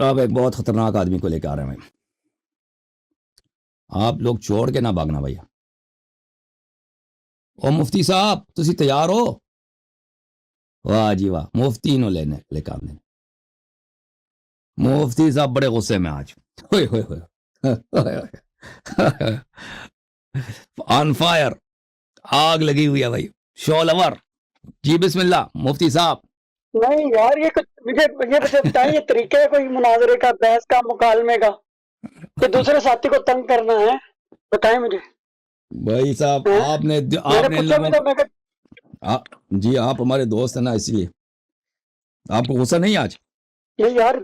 آپ ایک بہت خطرناک آدمی کو لے کے آ رہے ہیں بھائی. آپ لوگ چھوڑ کے نہ بھاگنا بھیا. او مفتی صاحب تسی تیار ہو؟ واہ جی واہ, مفتی نو لینے لے کے آنے. مفتی صاحب بڑے غصے میں آج. ہوئے ہوئے ہوئے آن فائر, آگ لگی ہوئی ہے بھائی, شولور. جی بسم اللہ مفتی صاحب. نہیں یار یہ بتائیں یہ طریقہ ہے کوئی مناظرے کا, بحث کا, مکالمے کا کہ دوسرے ساتھی کو تنگ کرنا ہے؟ بتائیں مجھے بھائی صاحب. آپ نے جی آپ ہمارے دوست ہیں نا, اسی لیے آپ کو غصہ نہیں آج؟ نہیں یار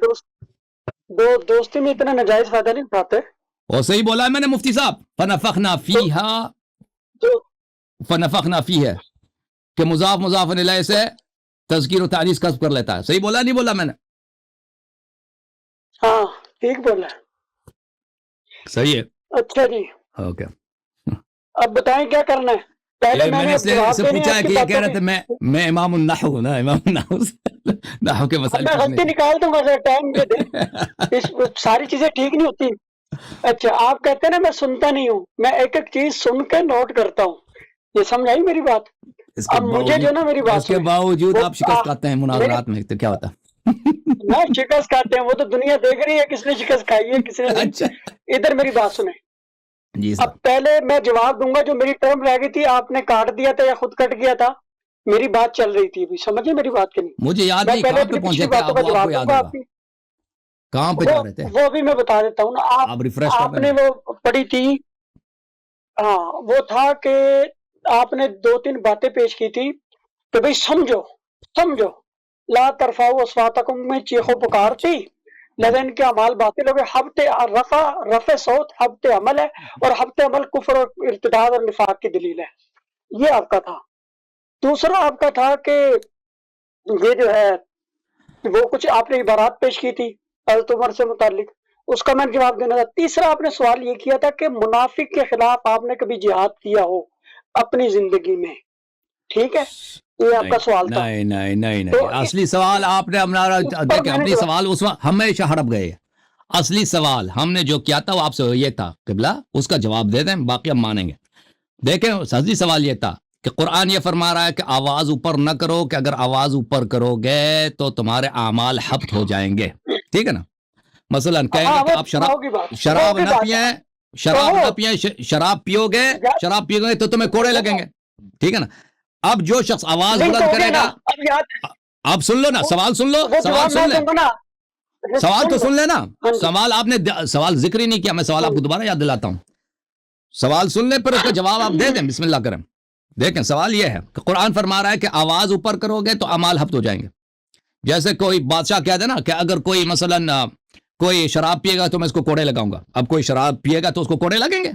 دوستی میں اتنا ناجائز فائدہ نہیں اٹھاتے. اور صحیح بولا ہے میں نے مفتی صاحب. فنفخنا فیہا کہ مضاف الیہ سے تذکیر و تانیث کسب کر لیتا ہے. صحیح بولا نہیں بولا میں نے؟ ہاں ٹھیک بولا. صحیح ہے. اچھا جی اوکے. اب بتائیں کیا کرنا ہے. پہلے میں نے سے پوچھا کہ یہ کہہ رہے تھے میں امام النحو ہوں نا, امام النحو نحو کے مسائل میں غلطی نکال دوں گا, ٹائم دے دیں. ساری چیزیں ٹھیک نہیں ہوتی. اچھا آپ کہتے ہیں نا میں سنتا نہیں ہوں, میں ایک ایک چیز سن کے نوٹ کرتا ہوں. یہ سمجھ آئی میری بات؟ اب مجھے جو نا میری بات اس کے باوجود آپ شکست کھاتے ہیں مناظرات میں, تو کیا ہوتا؟ نہ شکست کھاتے ہیں, وہ تو دنیا دیکھ رہی ہے کس نے شکست کھائی ہے کس نے نہیں. اچھا ادھر میری بات سنیں. جی اب پہلے میں جواب دوں گا, جو میری ٹرم رہ گئی تھی آپ نے کاٹ دیا تھا یا خود کٹ گیا تھا. میری بات چل رہی تھی ابھی, سمجھے میری بات کے نہیں؟ مجھے یاد نہیں پہلے کہاں پہ پہنچے تھے آپ, آپ کو یاد ہوگا کہاں پہ جا رہے تھے. وہ بھی میں بتا دیتا ہوں نا. آپ ریفریش آپ نے وہ پڑھی تھی. ہاں وہ تھا کہ آپ نے 2-3 باتیں پیش کی تھی کہ بھئی سمجھو لا ترفعوا اصواتکم میں چیخو پکار تھی, لیکن ان کے اعمال باطل ہو گئے. حبت رفع صوت حبت عمل ہے, اور حبت عمل کفر اور ارتداد اور نفاق کی دلیل ہے. یہ آپ کا تھا. دوسرا آپ کا تھا کہ یہ جو ہے وہ کچھ آپ نے عبارات پیش کی تھی حضرت عمر سے متعلق, اس کا میں جواب دینا تھا. تیسرا آپ نے سوال یہ کیا تھا کہ منافق کے خلاف آپ نے کبھی جہاد کیا ہو اپنی زندگی میں. ٹھیک ہے, یہ آپ کا سوال تھا. نہیں اصلی سوال آپ نے دیکھیں, اپنی سوال اس وقت ہمیشہ ہڑپ گئے. اصلی سوال ہم نے جو کیا تھا وہ آپ سے یہ تھا قبلہ, اس کا جواب دے دیں, باقی ہم مانیں گے. دیکھیں اصلی سوال یہ تھا کہ قرآن یہ فرما رہا ہے کہ آواز اوپر نہ کرو, کہ اگر آواز اوپر کرو گے تو تمہارے اعمال حبط ہو جائیں گے. ٹھیک ہے نا. مثلا کہیں گے کہ آپ شراب نہ پئیں, شراب پیو گے تو تمہیں کوڑے لگیں گے. ٹھیک ہے نا. اب جو شخص آواز بلند کرے گا, آپ سن لو نا, سوال سن لو, سوال سن لیں, سوال تو سن لینا. سوال آپ نے سوال ذکر ہی نہیں کیا, میں سوال آپ کو دوبارہ یاد دلاتا ہوں. سوال سن لیں پھر اس کا جواب آپ دے دیں. بسم اللہ کریں. دیکھیں سوال یہ ہے کہ قرآن فرما رہا ہے کہ آواز اوپر کرو گے تو اعمال حبط ہو جائیں گے. جیسے کوئی بادشاہ کہہ دے نا کہ اگر کوئی مثلا کوئی شراب پیے گا تو میں اس کو کوڑے لگاؤں گا. اب کوئی شراب پیے گا تو اس کو کوڑے لگیں گے.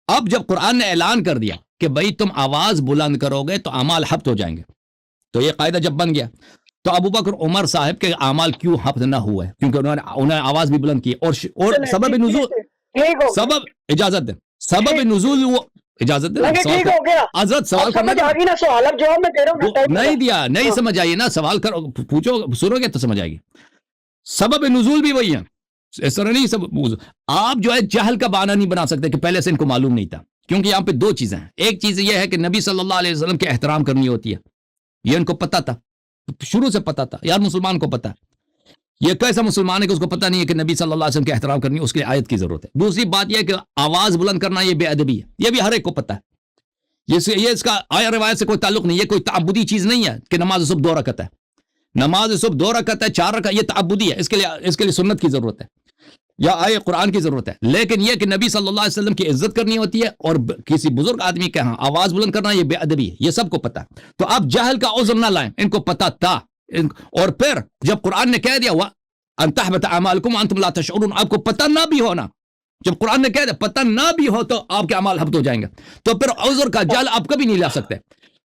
اب جب قرآن نے اعلان کر دیا کہ بھئی تم آواز بلند کرو گے تو اعمال حبط ہو جائیں گے, تو یہ قاعدہ جب بن گیا تو ابو بکر عمر صاحب کے اعمال کیوں حبط نہ ہوئے؟ کیونکہ انہوں نے آواز بھی بلند کی. اور سبب نزول, سبب اجازت دیں, سبب نزول وہ اجازت دیں. حضرت سوال کرنا نہیں دیا, نہیں سمجھ آئیے نا, سوال کرو, پوچھو, سنو گے تو سمجھ آئے گی. سبب نزول بھی وہی ہے, اس طرح نہیں. سب آپ جو ہے جہل کا بہانہ نہیں بنا سکتے کہ پہلے سے ان کو معلوم نہیں تھا, کیونکہ یہاں پہ 2 چیزیں ہیں. ایک چیز یہ ہے کہ نبی صلی اللہ علیہ وسلم کے احترام کرنی ہوتی ہے, یہ ان کو پتا تھا, شروع سے پتا تھا. یار مسلمان کو پتا ہے, یہ کیسا مسلمان ہے کہ اس کو پتا نہیں ہے کہ نبی صلی اللہ علیہ وسلم کے احترام کرنی, اس کے آیت کی ضرورت ہے. دوسری بات یہ کہ آواز بلند کرنا یہ بے ادبی ہے, یہ بھی ہر ایک کو پتا ہے. یہ اس کا آیا روایت سے کوئی تعلق نہیں, یہ کوئی تعبدی چیز نہیں ہے کہ نماز صبح 2 رکعت ہے, نماز صبح 2 رکعت ہے, 4 رکعت, یہ تعبدی ہے. اس کے لیے سنت کی ضرورت ہے یا آئے قرآن کی ضرورت ہے. لیکن یہ کہ نبی صلی اللہ علیہ وسلم کی عزت کرنی ہوتی ہے, اور کسی بزرگ آدمی کے ہاں آواز بلند کرنا یہ بے ادبی ہے, یہ سب کو پتا ہے. تو آپ جہل کا عذر نہ لائیں, ان کو پتا تھا. اور پھر جب قرآن نے کہہ دیا ان تحبط اعمالکم وانتم لا تشعرون, آپ کو پتہ نہ بھی ہونا, جب قرآن نے کہہ دیا پتہ نہ بھی ہو تو آپ کے اعمال حبط ہو جائیں گے, تو پھر عذر کا جال آپ کبھی نہیں لا سکتے.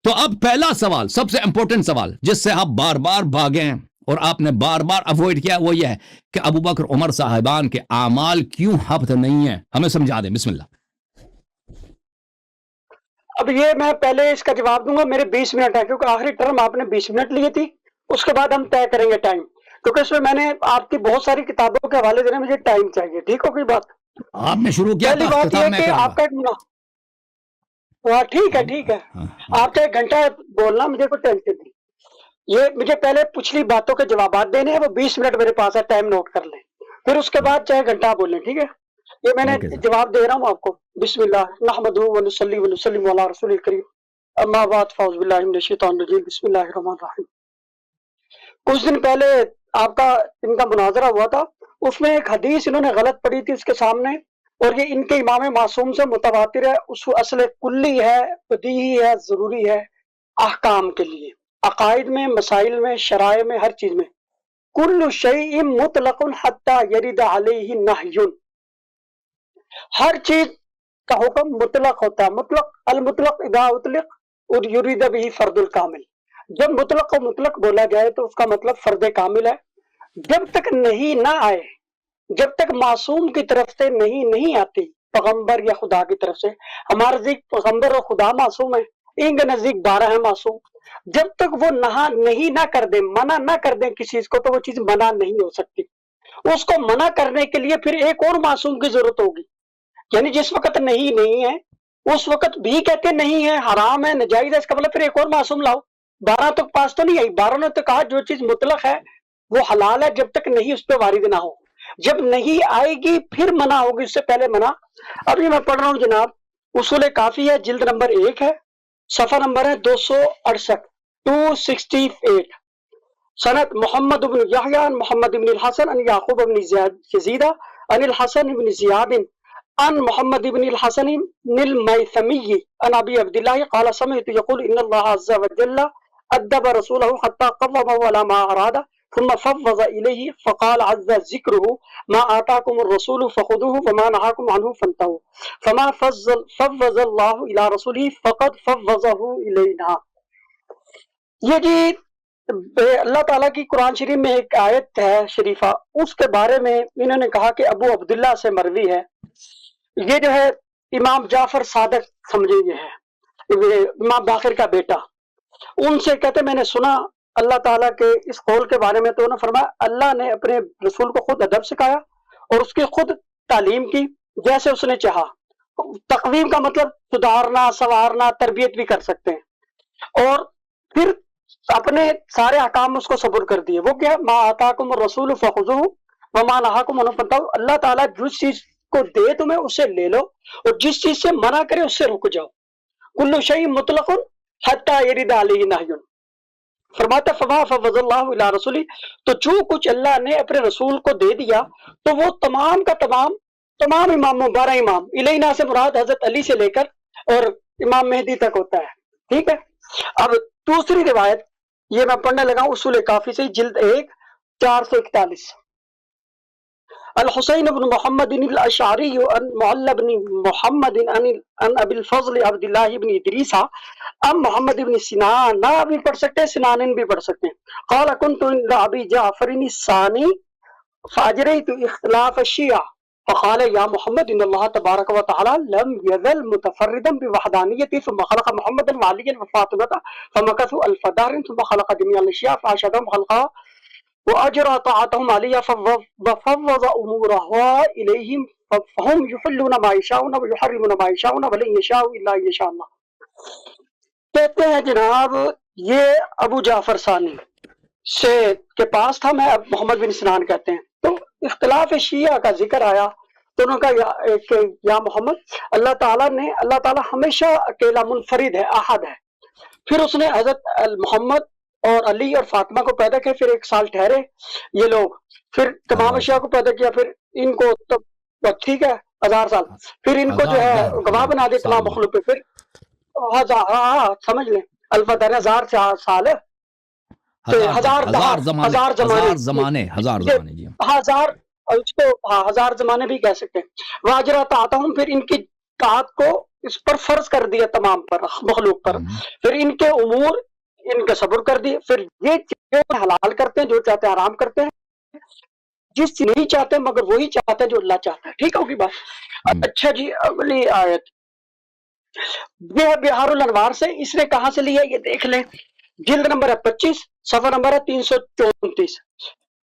تو اب پہلا سوال, سب سے امپورٹنٹ سوال جس سے آپ بار بار بھاگے ہیں اور آپ نے بار بار اوائڈ کیا, وہ یہ ہے کہ ابو بکر عمر صاحبان کے اعمال کیوں حبط نہیں ہیں, ہمیں سمجھا دیں. بسم اللہ. اب یہ میں پہلے اس کا جواب دوں گا, میرے 20 منٹ ہے کیونکہ آخری ٹرم آپ نے 20 منٹ لی تھی, اس کے بعد ہم طے کریں گے ٹائم. کیونکہ اس میں میں نے آپ کی بہت ساری کتابوں کے حوالے دینے، مجھے ٹائم چاہیے، ٹھیک ہو گئی بات؟ آپ نے شروع کیا پہلی تو بات اختتام یہ میں کہ کروں آپ کا ہاں ٹھیک ہے ٹھیک ہے، آپ چاہے گھنٹہ بولنا، مجھے کوئی ٹینشن نہیں. یہ مجھے پہلے پچھلی باتوں کے جوابات دینے ہیں، وہ 20 منٹ میرے پاس ہے، ٹائم نوٹ کر لیں، پھر اس کے بعد چاہے گھنٹہ بولیں، ٹھیک ہے؟ یہ میں نے اوکے سر. جواب دے رہا ہوں آپ کو. بسم اللہ نحمدہ ونصلی ونسلم علی رسول الکریم، اما بعد فاعوذ باللہ من الشیطان الرجیم، بسم اللہ الرحمن الرحیم. کچھ دن پہلے آپ کا ان کا مناظرہ ہوا تھا، اس میں ایک حدیث انہوں نے غلط پڑھی تھی اس کے سامنے، اور یہ ان کے امام معصوم سے متواتر ہے، اس اصل کلی ہے، بدیہی ہے، ضروری ہے احکام کے لیے، عقائد میں، مسائل میں، شرائع میں، ہر چیز میں. کل شیء مطلق حتی یرد علیہ نہی، ہر چیز کا حکم مطلق ہوتا ہے. مطلق المطلق اذا اطلق اور یرید به فرد الکامل، جب مطلق کو مطلق بولا جائے تو اس کا مطلب فرد کامل ہے. جب تک نہیں نہ آئے، جب تک معصوم کی طرف سے نہیں آتی، پیغمبر یا خدا کی طرف سے، ہمارے نزدیک پیغمبر اور خدا معصوم ہے، ان کے نزدیک 12 ہے معصوم. جب تک وہ نہیں نہ کر دیں، منع نہ کر دیں کسی چیز کو، تو وہ چیز منع نہیں ہو سکتی. اس کو منع کرنے کے لیے پھر ایک اور معصوم کی ضرورت ہوگی. یعنی جس وقت نہیں ہے اس وقت بھی کہتے نہیں ہے، حرام ہے، نجائز ہے، اس کا مطلب پھر ایک اور معصوم لاؤ. 12 تک پاس تو نہیں آئی. 12 نے تو کہا جو چیز مطلق ہے وہ حلال ہے جب تک نہیں اس پہ وارد نہ ہو. جب نہیں آئے گی پھر منع ہوگی، اس سے پہلے منع. ابھی میں پڑھ رہا ہوں جناب، اصول کافی ہے، جلد نمبر 1 ہے، صفحہ نمبر ہے 268، 268. سند محمد بن یحییٰ محمد بن الحسن ان یعقوب بن یزید ان الحسن بن زیاد عن محمد بن الحسن المیثمی عن ابی عبد الله قال سمعت يقول ان الله عز وجل ادب رسوله حتى قومه على ما اراد ثم فوض اليه فقال عز ذكره ما آتاكم الرسول فخذوه وما نهاكم عنه فانتهوا فما فوض الله الى رسوله فقد فوضه الينا. یہ جی اللہ تعالیٰ کی قرآن شریف میں ایک آیت ہے شریفہ، اس کے بارے میں انہوں نے کہا کہ ابو عبداللہ سے مروی ہے. یہ جو ہے امام جعفر صادق سمجھے یہ ہے، امام باقر کا بیٹا. ان سے کہتے میں نے سنا اللہ تعالیٰ کے اس قول کے بارے میں، تو انہوں نے فرمایا اللہ نے اپنے رسول کو خود ادب سکھایا اور اس کی خود تعلیم کی جیسے اس نے چاہا. تقویم کا مطلب سدھارنا، سنوارنا، تربیت بھی کر سکتے ہیں. اور پھر اپنے سارے احکام اس کو صبر کر دیے. وہ کیا؟ ما آتاکم الرسول فخذوہ وما نہاکم عنہ فانتہوا. اللہ تعالیٰ جس چیز کو دے تمہیں اسے لے لو، اور جس چیز سے منع کرے اس سے رک جاؤ. کل شیء مطلق حتی یرد علیہ نہی. فرماتا فما فوض اللہ الی رسولہ، تو جو کچھ اللہ نے اپنے رسول کو دے دیا تو وہ تمام کا تمام اماموں، 12 امام، الینا سے مراد حضرت علی سے لے کر اور امام مہدی تک ہوتا ہے. ٹھیک ہے. اب دوسری روایت یہ میں پڑھنے لگا ہوں اصول کافی سے، جلد 1 441. الحسین بن محمد الاشعری عن معل بن محمد عن ابی الفضل عبد اللہ بن ادریس ام محمد بن سنان، نہ بھی پڑھ سکتے ہیں، سنانن بھی پڑھ سکتے ہیں. قال كنت عند ابی جعفر الثانی فاجریت اختلاف الشیعہ فقال یا محمد ان اللہ تبارک و تعالی لم یزل متفردا بوحدانیتی ثم خلق محمدا وعلیا وفاطمة فمكثوا الف دهر ثم خلق جميع الاشیاء فاشهدهم خلقها واجرى طاعتهم علیہ وفوض امورها الیہم فهم یحلون ما یشاؤون ویحرمون ما یشاؤون ولن یشاؤوا الا ان یشاء اللہ. کہتے ہیں جناب یہ ابو جعفر ثانی سے کے پاس تھا، میں اب محمد بن سنان کہتے ہیں. تو اختلاف شیعہ کا ذکر آیا تو انہوں نے کہا کہ یا محمد، اللہ تعالیٰ ہمیشہ اکیلا منفرد ہے، احد ہے. پھر اس نے حضرت محمد اور علی اور فاطمہ کو پیدا کیا، پھر 1 سال ٹھہرے یہ لوگ، پھر تمام اشیاء کو پیدا کیا، پھر ان کو تو ٹھیک ہے 1000 سال، پھر ان کو جو ہے گواہ بنا دے تمام مخلوق پہ، پھر سمجھ لیں الفدر 1000 سال ہے، ہزار زمانے جی، اس کو 1000 زمانے بھی کہہ سکتے ہیں. واجرات آتا ہوں، پھر ان کی طاعت کو اس پر فرض کر دیا تمام پر مخلوق پر، پھر ان کے امور ان کا صبر کر دیے، پھر یہ چیزیں حلال کرتے ہیں، جو چاہتے ہیں حرام کرتے ہیں، جس چیز نہیں چاہتے مگر وہی چاہتے ہیں جو اللہ چاہتا ہے. ٹھیک ہوگی بات. اچھا جی اگلی آیت یہ ہے بہار الانوار سے. اس نے کہاں سے لیا یہ دیکھ لیں، جلد نمبر ہے 25، صفحہ نمبر ہے 334.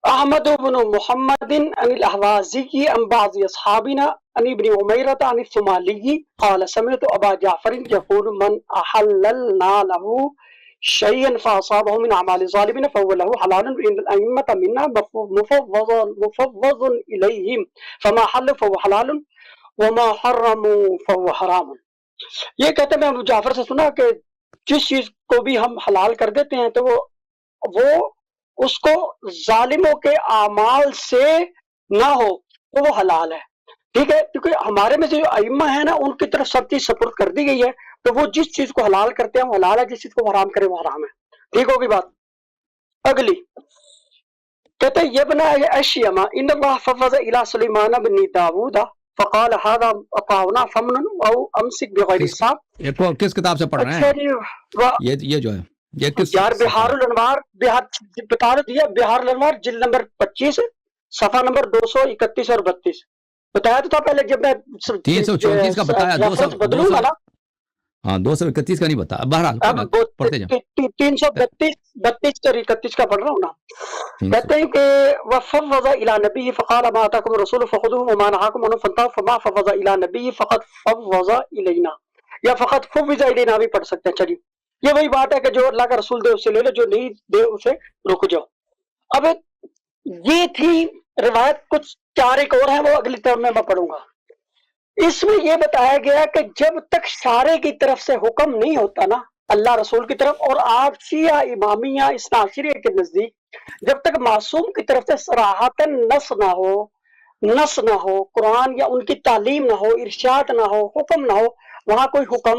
احمد بن محمد عن الاحوازی عن بعض اصحابنا عن ابن عمیرۃ عن الثمالی قال سمعت ابا جعفر يقول من احللنا له شيئا فاصابه من اعمال الظالمين فهو له حلال عند الائمه منا مفوض اليهم فما حل فهو حلال وما حرموا فهو حرام. یہ کہتے ہیں میں ابو جعفر سے سنا کہ جس چیز کو بھی ہم حلال کر دیتے ہیں تو وہ اس کو ظالموں کے اعمال سے نہ ہو تو وہ حلال ہے. ٹھیک ہے، کیونکہ ہمارے میں سے جو ائمہ ہیں نا ان کی طرف سب چیز سپرد کر دی گئی ہے، تو وہ جس چیز کو حلال کرتے ہیں وہ حلال ہے، جس چیز کو حرام کرے وہ حرام ہے. ٹھیک ہوگی بات. اگلی کہتے ہیں یبنا اشیما ان اللہ فوض الی سلیمان بن داؤد فقال هذا اطاعنا فمن او امسک بغیر حساب. کس کتاب سے پڑھ رہے اچھا ہیں جی، یہ جو ہے یہ کس یار بہار الانوار، بتا دیا بہار الانوار جلد نمبر 25 صفحہ نمبر 231 اور 32 بتایا تو تھا پہلے جب میں 334 کا بتایا، ریفرنس بدلوں گا نا. ہاں 231 کا نہیں بتا. بہرحال اب پڑھتے جاؤ. 332 اور 31 کا پڑھ رہا ہوں نا. کہتے ہیں کہ وفوض الى نبی فقال ما اتاکم الرسول فخذوه وما نهاکم عنه فانتهوا فما فوض الى نبی فقد فوض الینا، یا فقط فوض الینا بھی پڑھ سکتے ہیں. چلیے یہ وہی بات ہے کہ جو اللہ کا رسول دے اسے لے لو، جو نہیں دے اسے رک جاؤ. اب یہ تھی روایت، کچھ 4 ایک اور ہیں وہ اگلی ٹرم میں پڑھوں گا. اس میں یہ بتایا گیا کہ جب تک شارع کی طرف سے حکم نہیں ہوتا نا اللہ رسول کی طرف، اور آپ شیعہ امامیہ اثنا عشریہ کے نزدیک جب تک معصوم کی طرف سے صراحتاً نص نہ ہو قرآن یا ان کی تعلیم نہ ہو، ارشاد نہ ہو، حکم نہ ہو، وہاں کوئی حکم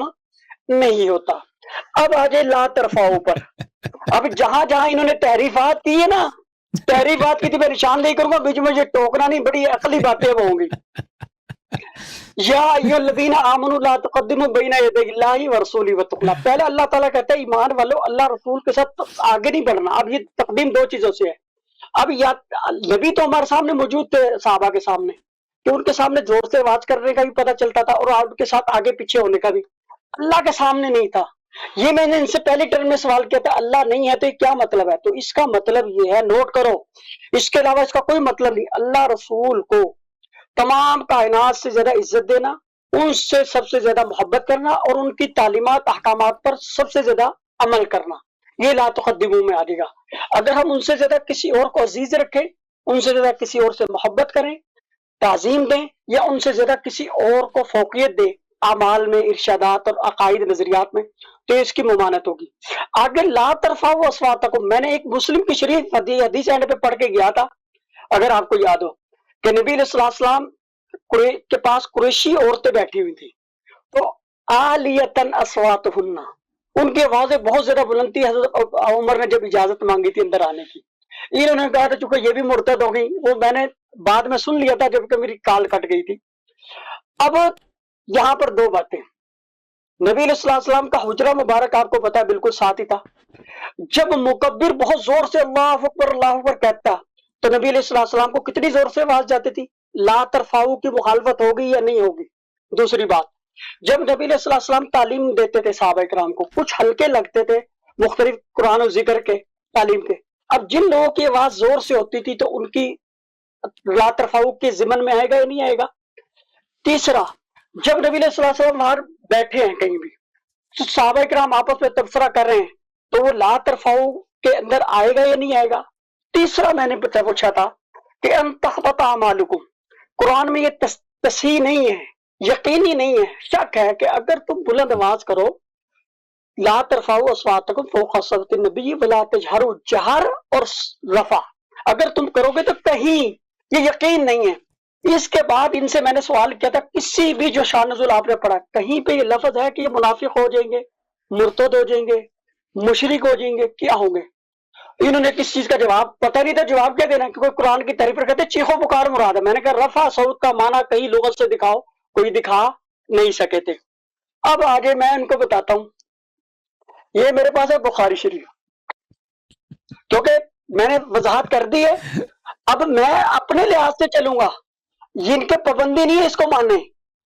نہیں ہوتا. اب آجے لا ترفعوا پر. اب جہاں انہوں نے تحریفات کی ہے نا، تحریفات کی تو میں نشاندہی کروں گا، بیچ میں یہ ٹوکنا نہیں، بڑی عقلی باتیں وہ ہوں گی. یا ایھا الذین آمنوا لا تقدموا بین یدی اللہ ورسولہ واتقوا اللہ. پہلے اللہ تعالیٰ کہتا ہے ایمان والو اللہ رسول کے ساتھ آگے نہیں بڑھنا. اب یہ تقدیم 2 چیزوں سے ہے. اب یا نبی تو ہمارے سامنے موجود تھے، صحابہ کے سامنے، کہ ان کے سامنے زور سے آواز کرنے کا بھی پتہ چلتا تھا اور ان کے ساتھ آگے پیچھے ہونے کا بھی. اللہ کے سامنے نہیں تھا. یہ میں نے ان سے پہلی ٹرم میں سوال کیا تھا اللہ نہیں ہے تو یہ کیا مطلب ہے؟ تو اس کا مطلب یہ ہے، نوٹ کرو، اس کے علاوہ اس کا کوئی مطلب نہیں. اللہ رسول کو تمام کائنات سے زیادہ عزت دینا، ان سے سب سے زیادہ محبت کرنا اور ان کی تعلیمات احکامات پر سب سے زیادہ عمل کرنا، یہ لا تقدموا میں آ جائے گا. اگر ہم ان سے زیادہ کسی اور کو عزیز رکھیں، ان سے زیادہ کسی اور سے محبت کریں، تعظیم دیں، یا ان سے زیادہ کسی اور کو فوقیت دیں اعمال میں، ارشادات اور عقائد نظریات میں، تو اس کی ممانعت ہوگی. آگے لا ترفعوا اصواتکم، میں نے ایک مسلم کی شریف حدیث اینڈ پہ پڑھ کے گیا تھا اگر آپ کو یاد ہو، کہ نبی علیہ السلام کے پاس قریشی عورتیں بیٹھی ہوئی تھی، تو عالیتن اصواتہن، ان کی آوازیں بہت زیادہ بلند تھی. حضرت عمر نے جب اجازت مانگی تھی اندر آنے کی، انہوں نے کہا تھا چونکہ یہ بھی مرتد ہو گئی، وہ میں نے بعد میں سن لیا تھا جبکہ میری کال کٹ گئی تھی. اب یہاں پر 2 باتیں. نبی علیہ السلام کا حجرہ مبارک آپ کو پتا ہے بالکل ساتھ ہی تھا. جب مکبر بہت زور سے اللہ اکبر کہتا تو نبی علیہ السلام کو کتنی زور سے آواز جاتی تھی؟ لا ترفعوا کی مخالفت ہوگی یا نہیں ہوگی؟ دوسری بات، جب نبی علیہ السلام تعلیم دیتے تھے صحابہ کرام کو، کچھ ہلکے لگتے تھے مختلف قرآن و ذکر کے تعلیم کے. اب جن لوگوں کی آواز زور سے ہوتی تھی تو ان کی لا ترفعوا کے ضمن میں آئے گا یا نہیں آئے گا؟ تیسرا، جب نبی علیہ السلام باہر بیٹھے ہیں کہیں بھی، تو صحابہ کرام آپس میں تبصرہ کر رہے ہیں، تو وہ لا ترفعوا کے اندر آئے گا یا نہیں آئے گا؟ تیسرا میں نے پوچھا تھا کہ ان تحبط اعمالکم، قرآن میں یہ تصحیح نہیں ہے، یقینی نہیں ہے، شک ہے کہ اگر تم بلند آواز کرو لا ترفعوا اصواتکم فوق صوت النبی ولا تجہروا، جہر اور رفع اگر تم کرو گے تو کہیں، یہ یقین نہیں ہے. اس کے بعد ان سے میں نے سوال کیا تھا کسی بھی جو شان نزول آپ نے پڑھا کہیں پہ یہ لفظ ہے کہ یہ منافق ہو جائیں گے، مرتد ہو جائیں گے، مشرک ہو جائیں گے، کیا ہوں گے؟ انہوں نے کس چیز کا جواب پتہ نہیں تھا، جواب کیا دینا کہ کوئی قرآن کی تعریف پر کہتے چیخو پکار مراد ہے. میں نے کہا رفع صوت کا معنی کہیں لغت سے دکھاؤ، کوئی دکھا نہیں سکے تھے. اب آگے میں ان کو بتاتا ہوں، یہ میرے پاس ہے بخاری شریف، کیونکہ میں نے وضاحت کر دی ہے. اب میں اپنے لحاظ سے چلوں گا، جن کے پابندی نہیں ہے اس کو ماننے.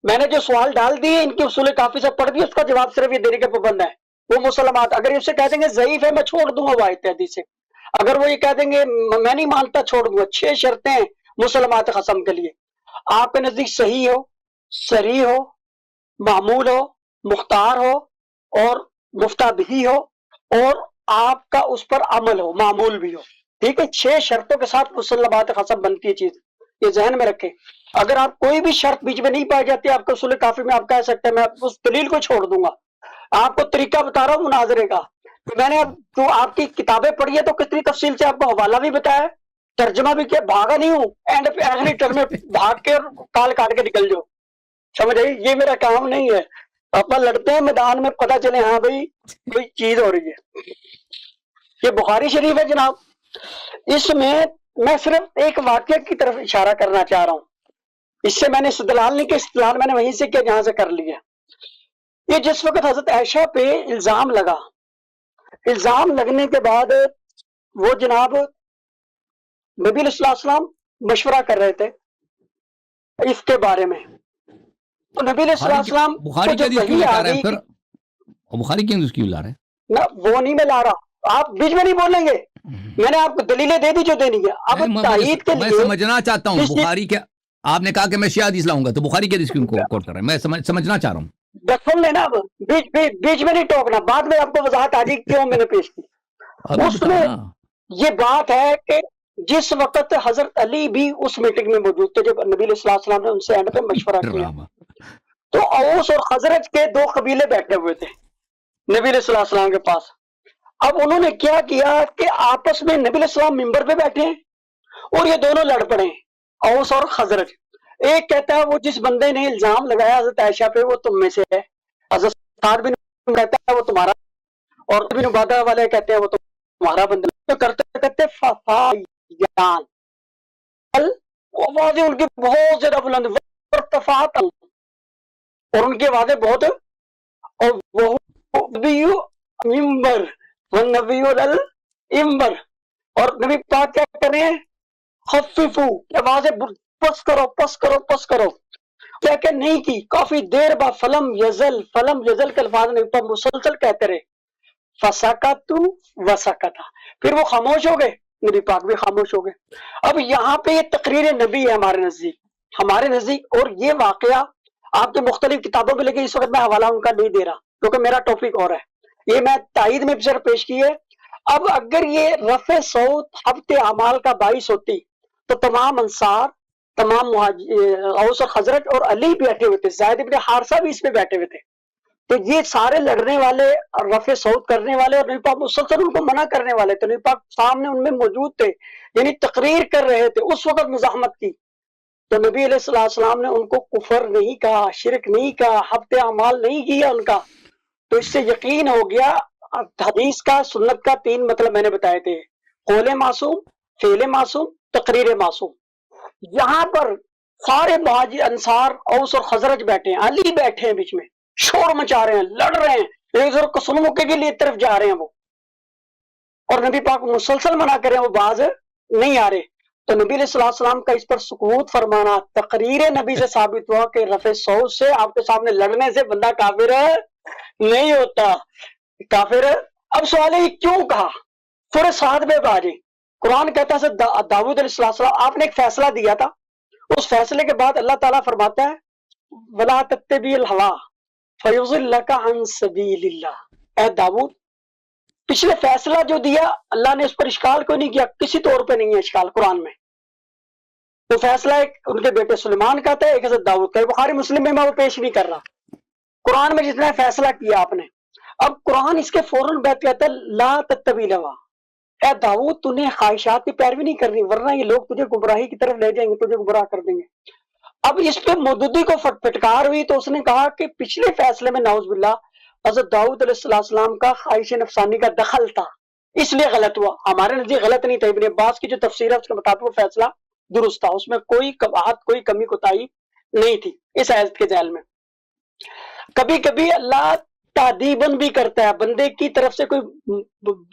میں نے جو سوال ڈال دیے ان کی اصول کافی سے پڑھ دی، اس کا جواب صرف یہ دینے کے پابند ہے. وہ مسلمات اگر اسے کہہ دیں گے ضعیف ہے میں چھوڑ دوں گا وہ آیت حدیث سے. اگر وہ یہ کہہ دیں گے میں نہیں مانتا چھوڑ دوں گا، 6 شرطیں مسلمات قسم کے لیے، آپ کے نزدیک صحیح ہو، صریح ہو، معمول ہو، مختار ہو اور مفتہ بھی ہو، اور آپ کا اس پر عمل ہو، معمول بھی ہو، ٹھیک ہے؟ 6 شرطوں کے ساتھ مسلمات قسم بنتی ہے چیز، یہ ذہن میں رکھیں۔ اگر آپ کوئی بھی شرط بیچ میں نہیں پائی جاتی، آپ کو اصول کافی میں آپ کہہ سکتے ہیں میں اس دلیل کو چھوڑ دوں گا۔ آپ کو طریقہ بتا رہا ہوں مناظرے کا، تو میں نے اب جو آپ کی کتابیں پڑھی ہے تو کتنی تفصیل سے آپ کو حوالہ بھی بتایا، ترجمہ بھی کیا، بھاگا نہیں ہوں اینڈ پہ آخری ٹرم میں بھاگ کے اور کال کاٹ کے نکل جاؤ، سمجھ آئی؟ یہ میرا کام نہیں ہے۔ اپنا لڑتے ہیں میدان میں، پتہ چلے ہاں بھائی کوئی چیز ہو رہی ہے۔ یہ بخاری شریف ہے جناب، اس میں صرف ایک واقعہ کی طرف اشارہ کرنا چاہ رہا ہوں، اس سے میں نے استدلال نہیں کیا، استدلال میں نے وہیں سے کیا جہاں سے کر لیا۔ یہ جس وقت حضرت عائشہ پہ الزام لگا، الزام لگنے کے بعد وہ جناب نبی علیہ السلام مشورہ کر رہے تھے اس کے بارے میں، تو نبی علیہ السلام بخاری کی حدیث کیوں لے رہے ہیں پھر؟ بخاری کی حدیث کیوں لا رہے ہیں؟ نہ وہ نہیں میں لا رہا، آپ بیچ میں نہیں بولیں گے، میں نے آپ کو دلیلیں دے دی جو دینی ہے۔ اب تائید کے میں لیے سمجھنا چاہتا ہوں بخاری کے، آپ نے کہا کہ میں شیعہ حدیث لاؤں گا، تو بخاری کی حدیث کیوں کوٹ کر رہے ہیں؟ میں سمجھنا چاہ رہا ہوں۔ بس سن لینا، اب بیچ میں نہیں ٹوکنا، بعد میں آپ کو وضاحت آ جائے کیوں میں نے پیش کی۔ اس میں یہ بات ہے کہ جس وقت حضرت علی بھی اس میٹنگ میں موجود تھے جب نبی علیہ السلام نے ان سے اینڈ پہ مشورہ کیا، تو اوس اور خزرج کے 2 قبیلے بیٹھے ہوئے تھے نبی علیہ السلام کے پاس۔ اب انہوں نے کیا کیا کہ آپس میں نبی علیہ السلام ممبر پہ بیٹھے ہیں اور یہ دونوں لڑ پڑے ہیں، اوس اور خزرج۔ ایک کہتا ہے وہ جس بندے نے الزام لگایا حضرت عائشہ پہ وہ تم میں سے ہے، حضرت سعد بن کہتا ہے وہ تمہارا، اور بن عبادہ والے کہتے ہیں وہ تمہارا بندہ۔ تو کرتے کرتے ففایان آوازیں ان کی بہت زیادہ بلند، ارتفاعت، اور ان کی آوازیں بہت، اور وہ نبی ممبر والنبی الامبر، اور نبی پاک کیا کر رہے ہیں؟ خففو، آوازیں پس کرو پس کرو پس کرو، کیا کہ نہیں کی، کافی دیر بعد فلم یزل کے الفاظ نہیں تو مسلسل کہتے رہے، فسکتو وسکتا، پھر وہ خاموش ہو گئے، نبی پاک بھی خاموش ہو گئے۔ اب یہاں پہ یہ تقریر نبی ہے ہمارے نزدیک، اور یہ واقعہ آپ کے مختلف کتابوں میں، لیکن اس وقت میں حوالہ ان کا نہیں دے رہا کیونکہ میرا ٹاپک اور ہے، یہ میں تائید میں صرف پیش کی ہے۔ اب اگر یہ رفع صوت حبط اعمال کا باعث ہوتی تو تمام انصار، تمام اوس اور خزرج اور علی بیٹھے ہوئے تھے، زید ابن حارثہ بھی اس پہ بیٹھے ہوئے تھے، تو یہ سارے لڑنے والے اور رفع صوت کرنے والے اور نبی پاک مسلسل ان کو منع کرنے والے تھے، نبی پاک سامنے ان میں موجود تھے، یعنی تقریر کر رہے تھے اس وقت مزاحمت کی، تو نبی علیہ السلام نے ان کو کفر نہیں کہا، شرک نہیں کہا، حبط اعمال نہیں کیا ان کا۔ تو اس سے یقین ہو گیا، حدیث کا سنت کا 3 مطلب میں نے بتائے تھے، قول معصوم، فعل معصوم، تقریر معصوم۔ یہاں پر سارے مہاجر انصار اوس اور خزرج بیٹھے ہیں، علی بیٹھے ہیں بیچ میں، شور مچا رہے ہیں، لڑ رہے ہیں، ایک دوسرے کو قسم موقع کے لیے طرف جا رہے ہیں وہ، اور نبی پاک مسلسل منع کرے وہ باز نہیں آ رہے، تو نبی علیہ السلام کا اس پر سکوت فرمانا تقریر نبی سے ثابت ہوا کہ رفع صوت سے آپ کے سامنے لڑنے سے بندہ کافر نہیں ہوتا، کافر۔ اب سوال ہے کیوں کہا؟ سورہ سعد میں باجے قرآن کہتا ہے داؤد علیہ السلام آپ نے ایک فیصلہ دیا تھا، اس فیصلے کے بعد اللہ تعالیٰ فرماتا ہے وَلَا تَتَّبِعِ الْهَوَىٰ فَيُضِلَّكَ عَن سَبِيلِ اللَّهِ، اے داؤد پچھلے فیصلہ جو دیا اللہ نے اس پر اشکال کوئی نہیں کیا، کسی طور پہ نہیں ہے اشکال قرآن میں، وہ فیصلہ ایک ان کے بیٹے سلیمان کا تھا، ایک حضرت داؤد کا، بخاری مسلم میں وہ پیش نہیں کر رہا، قرآن میں جتنا فیصلہ کیا آپ نے۔ اب قرآن اس کے فوراً بعد کہتا ہے لا تتبع الہویٰ، اے داؤد تو نے خواہشات کی پیروی نہیں کرنی ورنہ یہ لوگ تجھے گمراہی کی طرف لے جائیں گے، تجھے گمراہ کر دیں گے۔ اب اس پہ مودودی کو پھٹکار ہوئی تو اس نے کہا کہ پچھلے فیصلے میں نعوذ باللہ حضرت داؤد علیہ السلام کا خواہش نفسانی کا دخل تھا، اس لیے غلط ہوا، ہمارے نزدیک غلط نہیں تھا، ابن عباس کی جو تفسیر ہے اس کے مطابق وہ فیصلہ درست تھا، اس میں کوئی قباحت کوئی کمی کوتاہی نہیں تھی اس آیت کے ذیل میں۔ کبھی کبھی اللہ تعدیباً بھی کرتا ہے، بندے کی طرف سے کوئی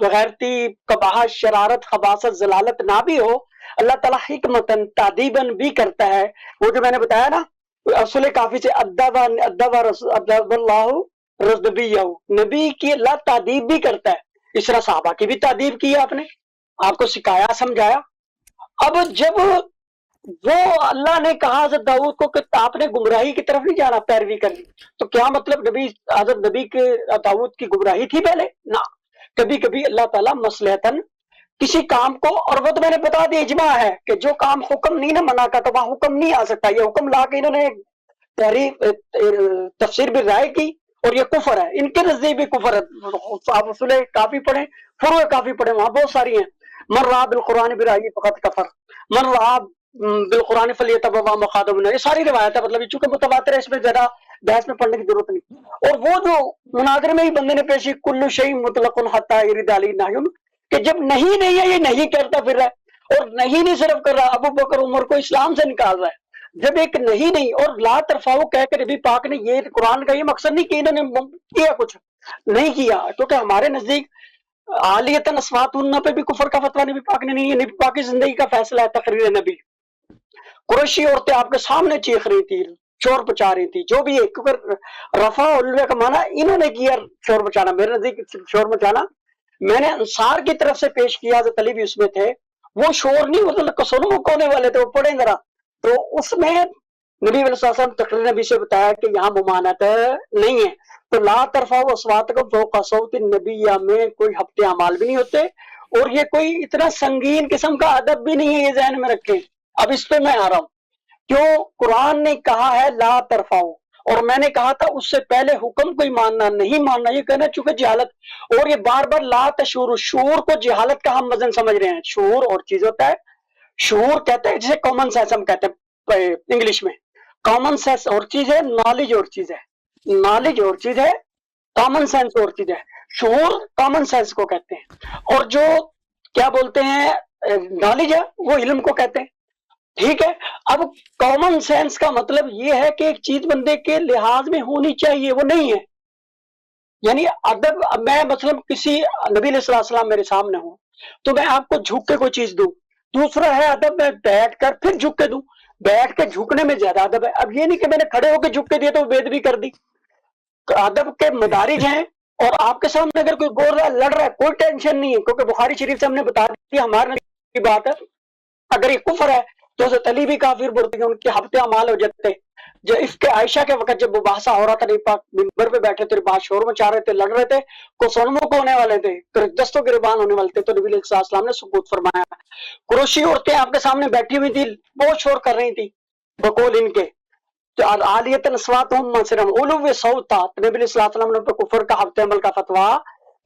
بغیرتی، قباحت، شرارت، خباثت، ضلالت نہ بھی ہو، اللہ تعالیٰ حکمتاً تعدیباً بھی کرتا ہے، وہ جو میں نے بتایا نا اصول کافی سے ادب اللہ رضبیہ، نبی کی اللہ تعدیب بھی کرتا ہے، اس طرح صحابہ کی بھی تعدیب کی ہے آپ نے، آپ کو سکھایا سمجھایا. اب جب وہ اللہ نے کہا حضرت داؤد کو کہ آپ نے گمراہی کی طرف نہیں جانا, پیروی کرنی, تو کیا مطلب نبی حضرت نبی کے داؤد کی گمراہی تھی پہلے؟ نہ. کبھی کبھی اللہ تعالیٰ مصلحتاً کسی کام کو, اور وہ تو میں نے بتا دیا اجماع ہے کہ جو کام حکم نہیں نہ منع کا تو وہاں حکم نہیں آ سکتا. یہ حکم لا کے انہوں نے تحریف تفسیر بھی رائے کی, اور یہ کفر ہے ان کے نزدیک بھی کفر ہے. آپ اصول کافی پڑھیں, فروع کافی پڑھیں, وہاں بہت ساری ہیں. من رأى بالقرآن برأيه فقط کفر, من رأى بالقرآن فلیتبوأ مقعده من النار. یہ ساری روایت ہے, مطلب چونکہ متواتر ہے, اس میں زیادہ بحث میں پڑھنے کی ضرورت نہیں. اور وہ جو مناظرے میں ہی بندے نے پیش کی کل شیء مطلق حتی یرد علیہ نہی, کہ جب نہیں ہے یہ نہیں کرتا پھر رہا ہے, اور نہیں صرف کر رہا, ابو بکر عمر کو اسلام سے نکال رہا ہے. جب ایک نہیں اور لا ترفعوا کہہ کے نبی پاک نے یہ قرآن کا یہ مقصد نہیں کہ انہوں نے کیا کچھ نہیں کیا, کیونکہ ہمارے نزدیک عالیتاً اصواتہن پہ بھی کفر کا فتویٰ نبی پاک نے نہیں ہے. نبی پاک کی زندگی کا فیصلہ ہے تقریر نبی. قریشی عورتیں آپ کے سامنے چیخ رہی تھی, شور مچا رہی تھی, جو بھی ہے, کیونکہ رفع علوہ کا معنی انہوں نے کیا شور مچانا. میرے نزدیک شور مچانا میں نے انصار کی طرف سے پیش کیا, حضرت علی بھی اس میں تھے. وہ شور نہیں, مطلب کسونوں کونے والے تھے, وہ پڑھیں ذرا. تو اس میں نبی علیہ السلام تقریر نبی سے بتایا کہ یہاں ممانعت نہیں ہے. تو لا ترفعوا اصواتکم فوق صوت النبی میں کوئی ہفتے اعمال بھی نہیں ہوتے, اور یہ کوئی اتنا سنگین قسم کا ادب بھی نہیں ہے, یہ ذہن میں رکھیں. اب اس پہ میں آ رہا ہوں, کیوں قرآن نے کہا ہے لا ترفعوا, اور میں نے کہا تھا اس سے پہلے حکم کوئی ماننا نہیں ماننا, یہ کہنا چونکہ جہالت, اور یہ بار بار لا تشعروا, شعور کو جہالت کا ہم وزن سمجھ رہے ہیں. شعور اور چیز ہوتا ہے, شعور کہتے ہیں جسے کامن سینس ہم کہتے ہیں انگلش میں. کامن سینس اور چیز ہے, نالج اور چیز ہے. نالج اور چیز ہے, کامن سینس اور چیز ہے. شعور کامن سینس کو کہتے ہیں, اور جو کیا بولتے ہیں نالج ہے وہ علم کو کہتے ہیں. ٹھیک ہے. اب کامن سینس کا مطلب یہ ہے کہ ایک چیز بندے کے لحاظ میں ہونی چاہیے, وہ نہیں ہے. یعنی ادب, میں مثلا کسی نبی علیہ السلام میرے سامنے ہوں تو میں آپ کو جھک کے کوئی چیز دوں. دوسرا ہے ادب میں بیٹھ کر پھر جھک کے دوں. بیٹھ کے جھکنے میں زیادہ ادب ہے. اب یہ نہیں کہ میں نے کھڑے ہو کے جھک کے دیا تو بے ادبی کر دی. ادب کے مدارج ہیں, اور آپ کے سامنے اگر کوئی بول رہا ہے لڑ رہا ہے کوئی ٹینشن نہیں ہے, کیونکہ بخاری شریف سے ہم نے بتا دیا ہمارے کی بات ہے. اگر یہ کفر ہے تو حضرت علی بھی کافر بولتے ہیں, ان کے ہفتے اعمال ہو جاتے. جو اس کے عائشہ کے وقت جب مباحثہ ہو رہا تھا, نبی پاک منبر پہ بیٹھے تھے, بات شور مچا رہے تھے, لڑ رہے تھے, کو سنموں کو ہونے والے تھے, دستوں گربان ہونے والے تھے, تو نبی علیہ السلام نے سکوت فرمایا. قریشی عورتیں آپ کے سامنے بیٹھی ہوئی تھی, بہت شور کر رہی تھی بقول ان کے, عالیتاً اصواتہم مسرم علو صوت تھا. نبی علیہ السلام نے کفر کا ہفتے عمل کا فتویٰ.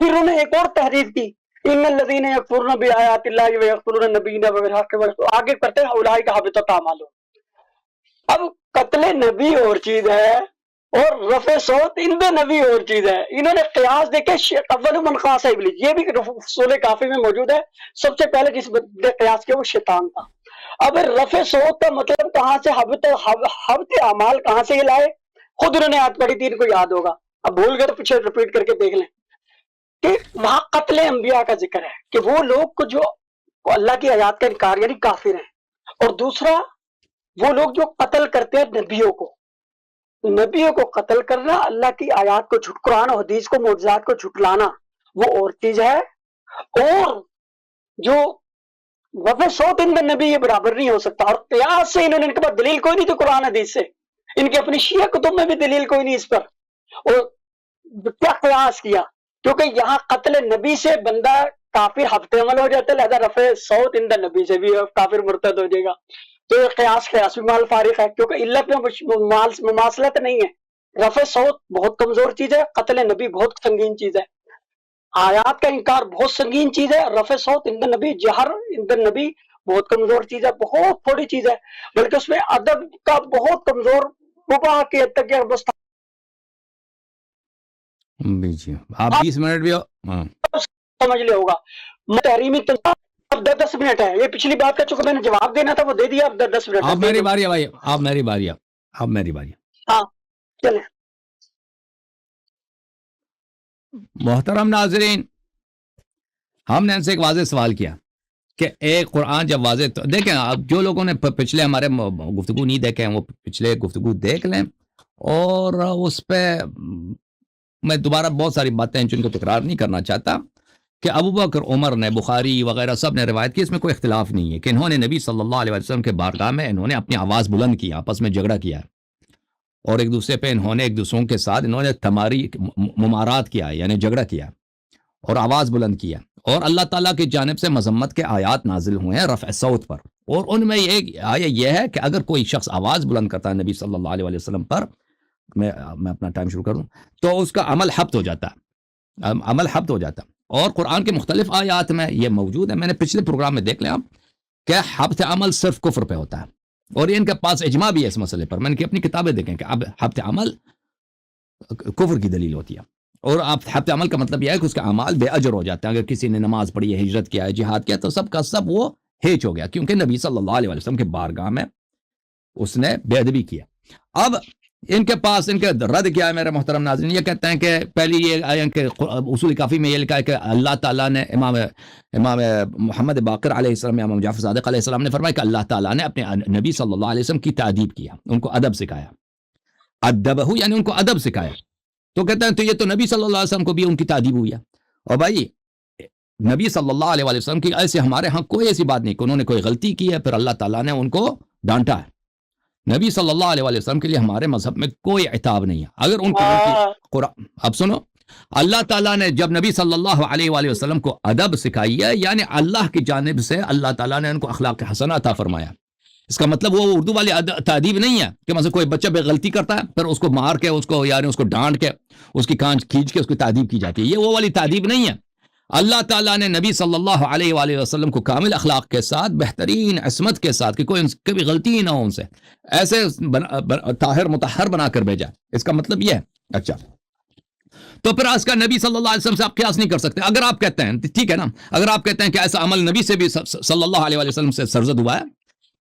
پھر انہوں نے ایک اور تحریف کی, ان الذین یکفرون بآیات اللہ ویقتلون النبیین بالحق, آگے کرتے ہیں اولئک حبطت اعمالہم. اب قتل نبی اور چیز ہے, اور رفع صوت ان بے نبی اور چیز ہے. انہوں نے قیاس دیکھے, اول من خاص ابلیس, یہ بھی رسول کافی میں موجود ہے. سب سے پہلے جس نے قیاس کیا وہ شیطان تھا. اب رفع صوت کا مطلب کہاں سے, حبط اعمال کہاں سے یہ لائے؟ خود انہوں نے آیت پڑھی تھی, ان کو یاد ہوگا, اب بھول گئے تو پیچھے ریپیٹ کر کے دیکھ لیں کہ وہاں قتل انبیاء کا ذکر ہے, کہ وہ لوگ کو جو اللہ کی آیات کا انکار یعنی کافر ہیں. اور دوسرا وہ لوگ جو قتل کرتے ہیں نبیوں کو, نبیوں کو قتل کرنا, اللہ کی آیات کو جھٹ, قرآن و حدیث کو, معجزات کو جھٹلانا, وہ اور چیز ہے. اور جو وفع صوت ان میں نبی یہ برابر نہیں ہو سکتا. اور قیاس سے انہوں نے, ان کے پاس دلیل کوئی نہیں تو قرآن حدیث سے, ان کے اپنی شیعہ کتب میں بھی دلیل کوئی نہیں اس پر. اور کیا قیاس کیا, کیونکہ یہاں قتل نبی سے بندہ کافر ہفتے عمل ہو جاتا ہے, لہذا رفع صوت ان نبی سے بھی کافر مرتد ہو جائے گا. تو یہ قیاس بھی مال فارغ ہے, کیونکہ علت میں مماثلت نہیں ہے. رفع صوت بہت کمزور چیز ہے, قتل نبی بہت سنگین چیز ہے. آیات کا انکار بہت سنگین چیز ہے, رفع صوت عند نبی, جہر عند نبی بہت کمزور چیز ہے, بہت تھوڑی چیز ہے, بلکہ اس میں ادب کا بہت کمزور مباح کی حد تک بس. جی آپ 20 منٹ بھی سمجھ لے ہوگا. تحریمی اب 10 منٹ ہے, یہ پچھلی بات کا چونکہ میں نے جواب دینا تھا وہ دے دیا, اب 10 منٹ. آپ میری باری ہے بھائی, آپ میری باری ہے, آپ میری باری. ہاں چلیں. محترم ناظرین, ہم نے ان سے ایک واضح سوال کیا کہ ایک قرآن جب واضح, تو دیکھیں آپ جو لوگوں نے پچھلے ہمارے گفتگو نہیں دیکھے ہیں وہ پچھلے گفتگو دیکھ لیں, اور اس پہ میں دوبارہ بہت ساری باتیں ہیں جن کو تکرار نہیں کرنا چاہتا. کہ ابو بکر عمر نے بخاری وغیرہ سب نے روایت کی, اس میں کوئی اختلاف نہیں ہے کہ انہوں نے نبی صلی اللہ علیہ وسلم کے بارگاہ میں انہوں نے اپنی آواز بلند کی, آپس میں جھگڑا کیا ہے, اور ایک دوسرے پہ انہوں نے ایک دوسروں کے ساتھ انہوں نے تماری ممارات کیا ہے, یعنی جھگڑا کیا اور آواز بلند کیا, اور اللہ تعالیٰ کی جانب سے مذمت کے آیات نازل ہوئے ہیں رفع صوت پر, اور ان میں ایک آیا یہ ہے کہ اگر کوئی شخص آواز بلند کرتا ہے نبی صلی اللہ علیہ وسلم پر, میں اپنا ٹائم شروع کر دوں, تو اس کا عمل حبط ہو جاتا ہے, عمل حبط ہو جاتا ہے. اور قرآن کے مختلف آیات میں یہ موجود ہے, میں نے پچھلے پروگرام میں دیکھ لیا کہ حبط عمل صرف کفر پہ ہوتا ہے, اور یہ ان کے پاس اجماع بھی ہے اس مسئلے پر, میں نے اپنی کتابیں دیکھیں کہ اب حبط عمل کفر کی دلیل ہوتی ہے, اور حبط عمل کا مطلب یہ ہے کہ اس کا اعمال بے اجر ہو جاتا ہے. اگر کسی نے نماز پڑھی ہے, ہجرت کیا ہے, جہاد کیا, تو سب کا سب وہ ہیچ ہو گیا, کیونکہ نبی صلی اللہ علیہ وسلم کے بارگاہ میں اس نے بے ادبی کیا. اب ان کے پاس ان کے رد کیا ہے میرے محترم ناظرین, یہ کہتے ہیں کہ پہلی یہ کہ اصول کافی میں یہ لکھا ہے کہ اللہ تعالیٰ نے امام محمد باقر علیہ السلام, امام جعفر صادق علیہ السلام نے فرمایا کہ اللہ تعالیٰ نے اپنے نبی صلی اللہ علیہ وسلم کی تعدیب کیا, ان کو ادب سکھایا, ادبہ یعنی ان کو ادب سکھایا. تو کہتے ہیں تو یہ تو نبی صلی اللہ علیہ وسلم کو بھی ان کی تعدیب ہوئی ہے. اور بھائی نبی صلی اللہ علیہ وسلم کی ایسے ہمارے ہاں کوئی ایسی بات نہیں کہ انہوں نے کوئی غلطی کی ہے پھر اللہ تعالیٰ نے ان کو ڈانٹا ہے. نبی صلی اللہ علیہ وسلم کے لیے ہمارے مذہب میں کوئی عتاب نہیں ہے. اگر ان کو اب سنو, اللہ تعالیٰ نے جب نبی صلی اللہ علیہ وآلہ وسلم کو ادب سکھائی ہے, یعنی اللہ کی جانب سے اللہ تعالیٰ نے ان کو اخلاق حسنہ عطا فرمایا. اس کا مطلب وہ اردو والی تعدیب نہیں ہے کہ مثلا کوئی بچہ بے غلطی کرتا ہے پھر اس کو مار کے اس کو یعنی اس کو ڈانٹ کے اس کی کانچ کھینچ کے اس کی تعدیب کی جاتی ہے, یہ وہ والی تعدیب نہیں ہے. اللہ تعالیٰ نے نبی صلی اللہ علیہ وآلہ وسلم کو کامل اخلاق کے ساتھ, بہترین عصمت کے ساتھ, کہ کوئی کبھی غلطی ہی نہ ہو ان سے, ایسے طاہر مطہر بنا کر بھیجا. اس کا مطلب یہ ہے. اچھا, تو پھر اس کا نبی صلی اللہ علیہ وسلم سے آپ قیاس نہیں کر سکتے. اگر آپ کہتے ہیں ٹھیک ہے نا, اگر آپ کہتے ہیں کہ ایسا عمل نبی سے بھی صلی اللہ علیہ وسلم سے سرزد ہوا ہے,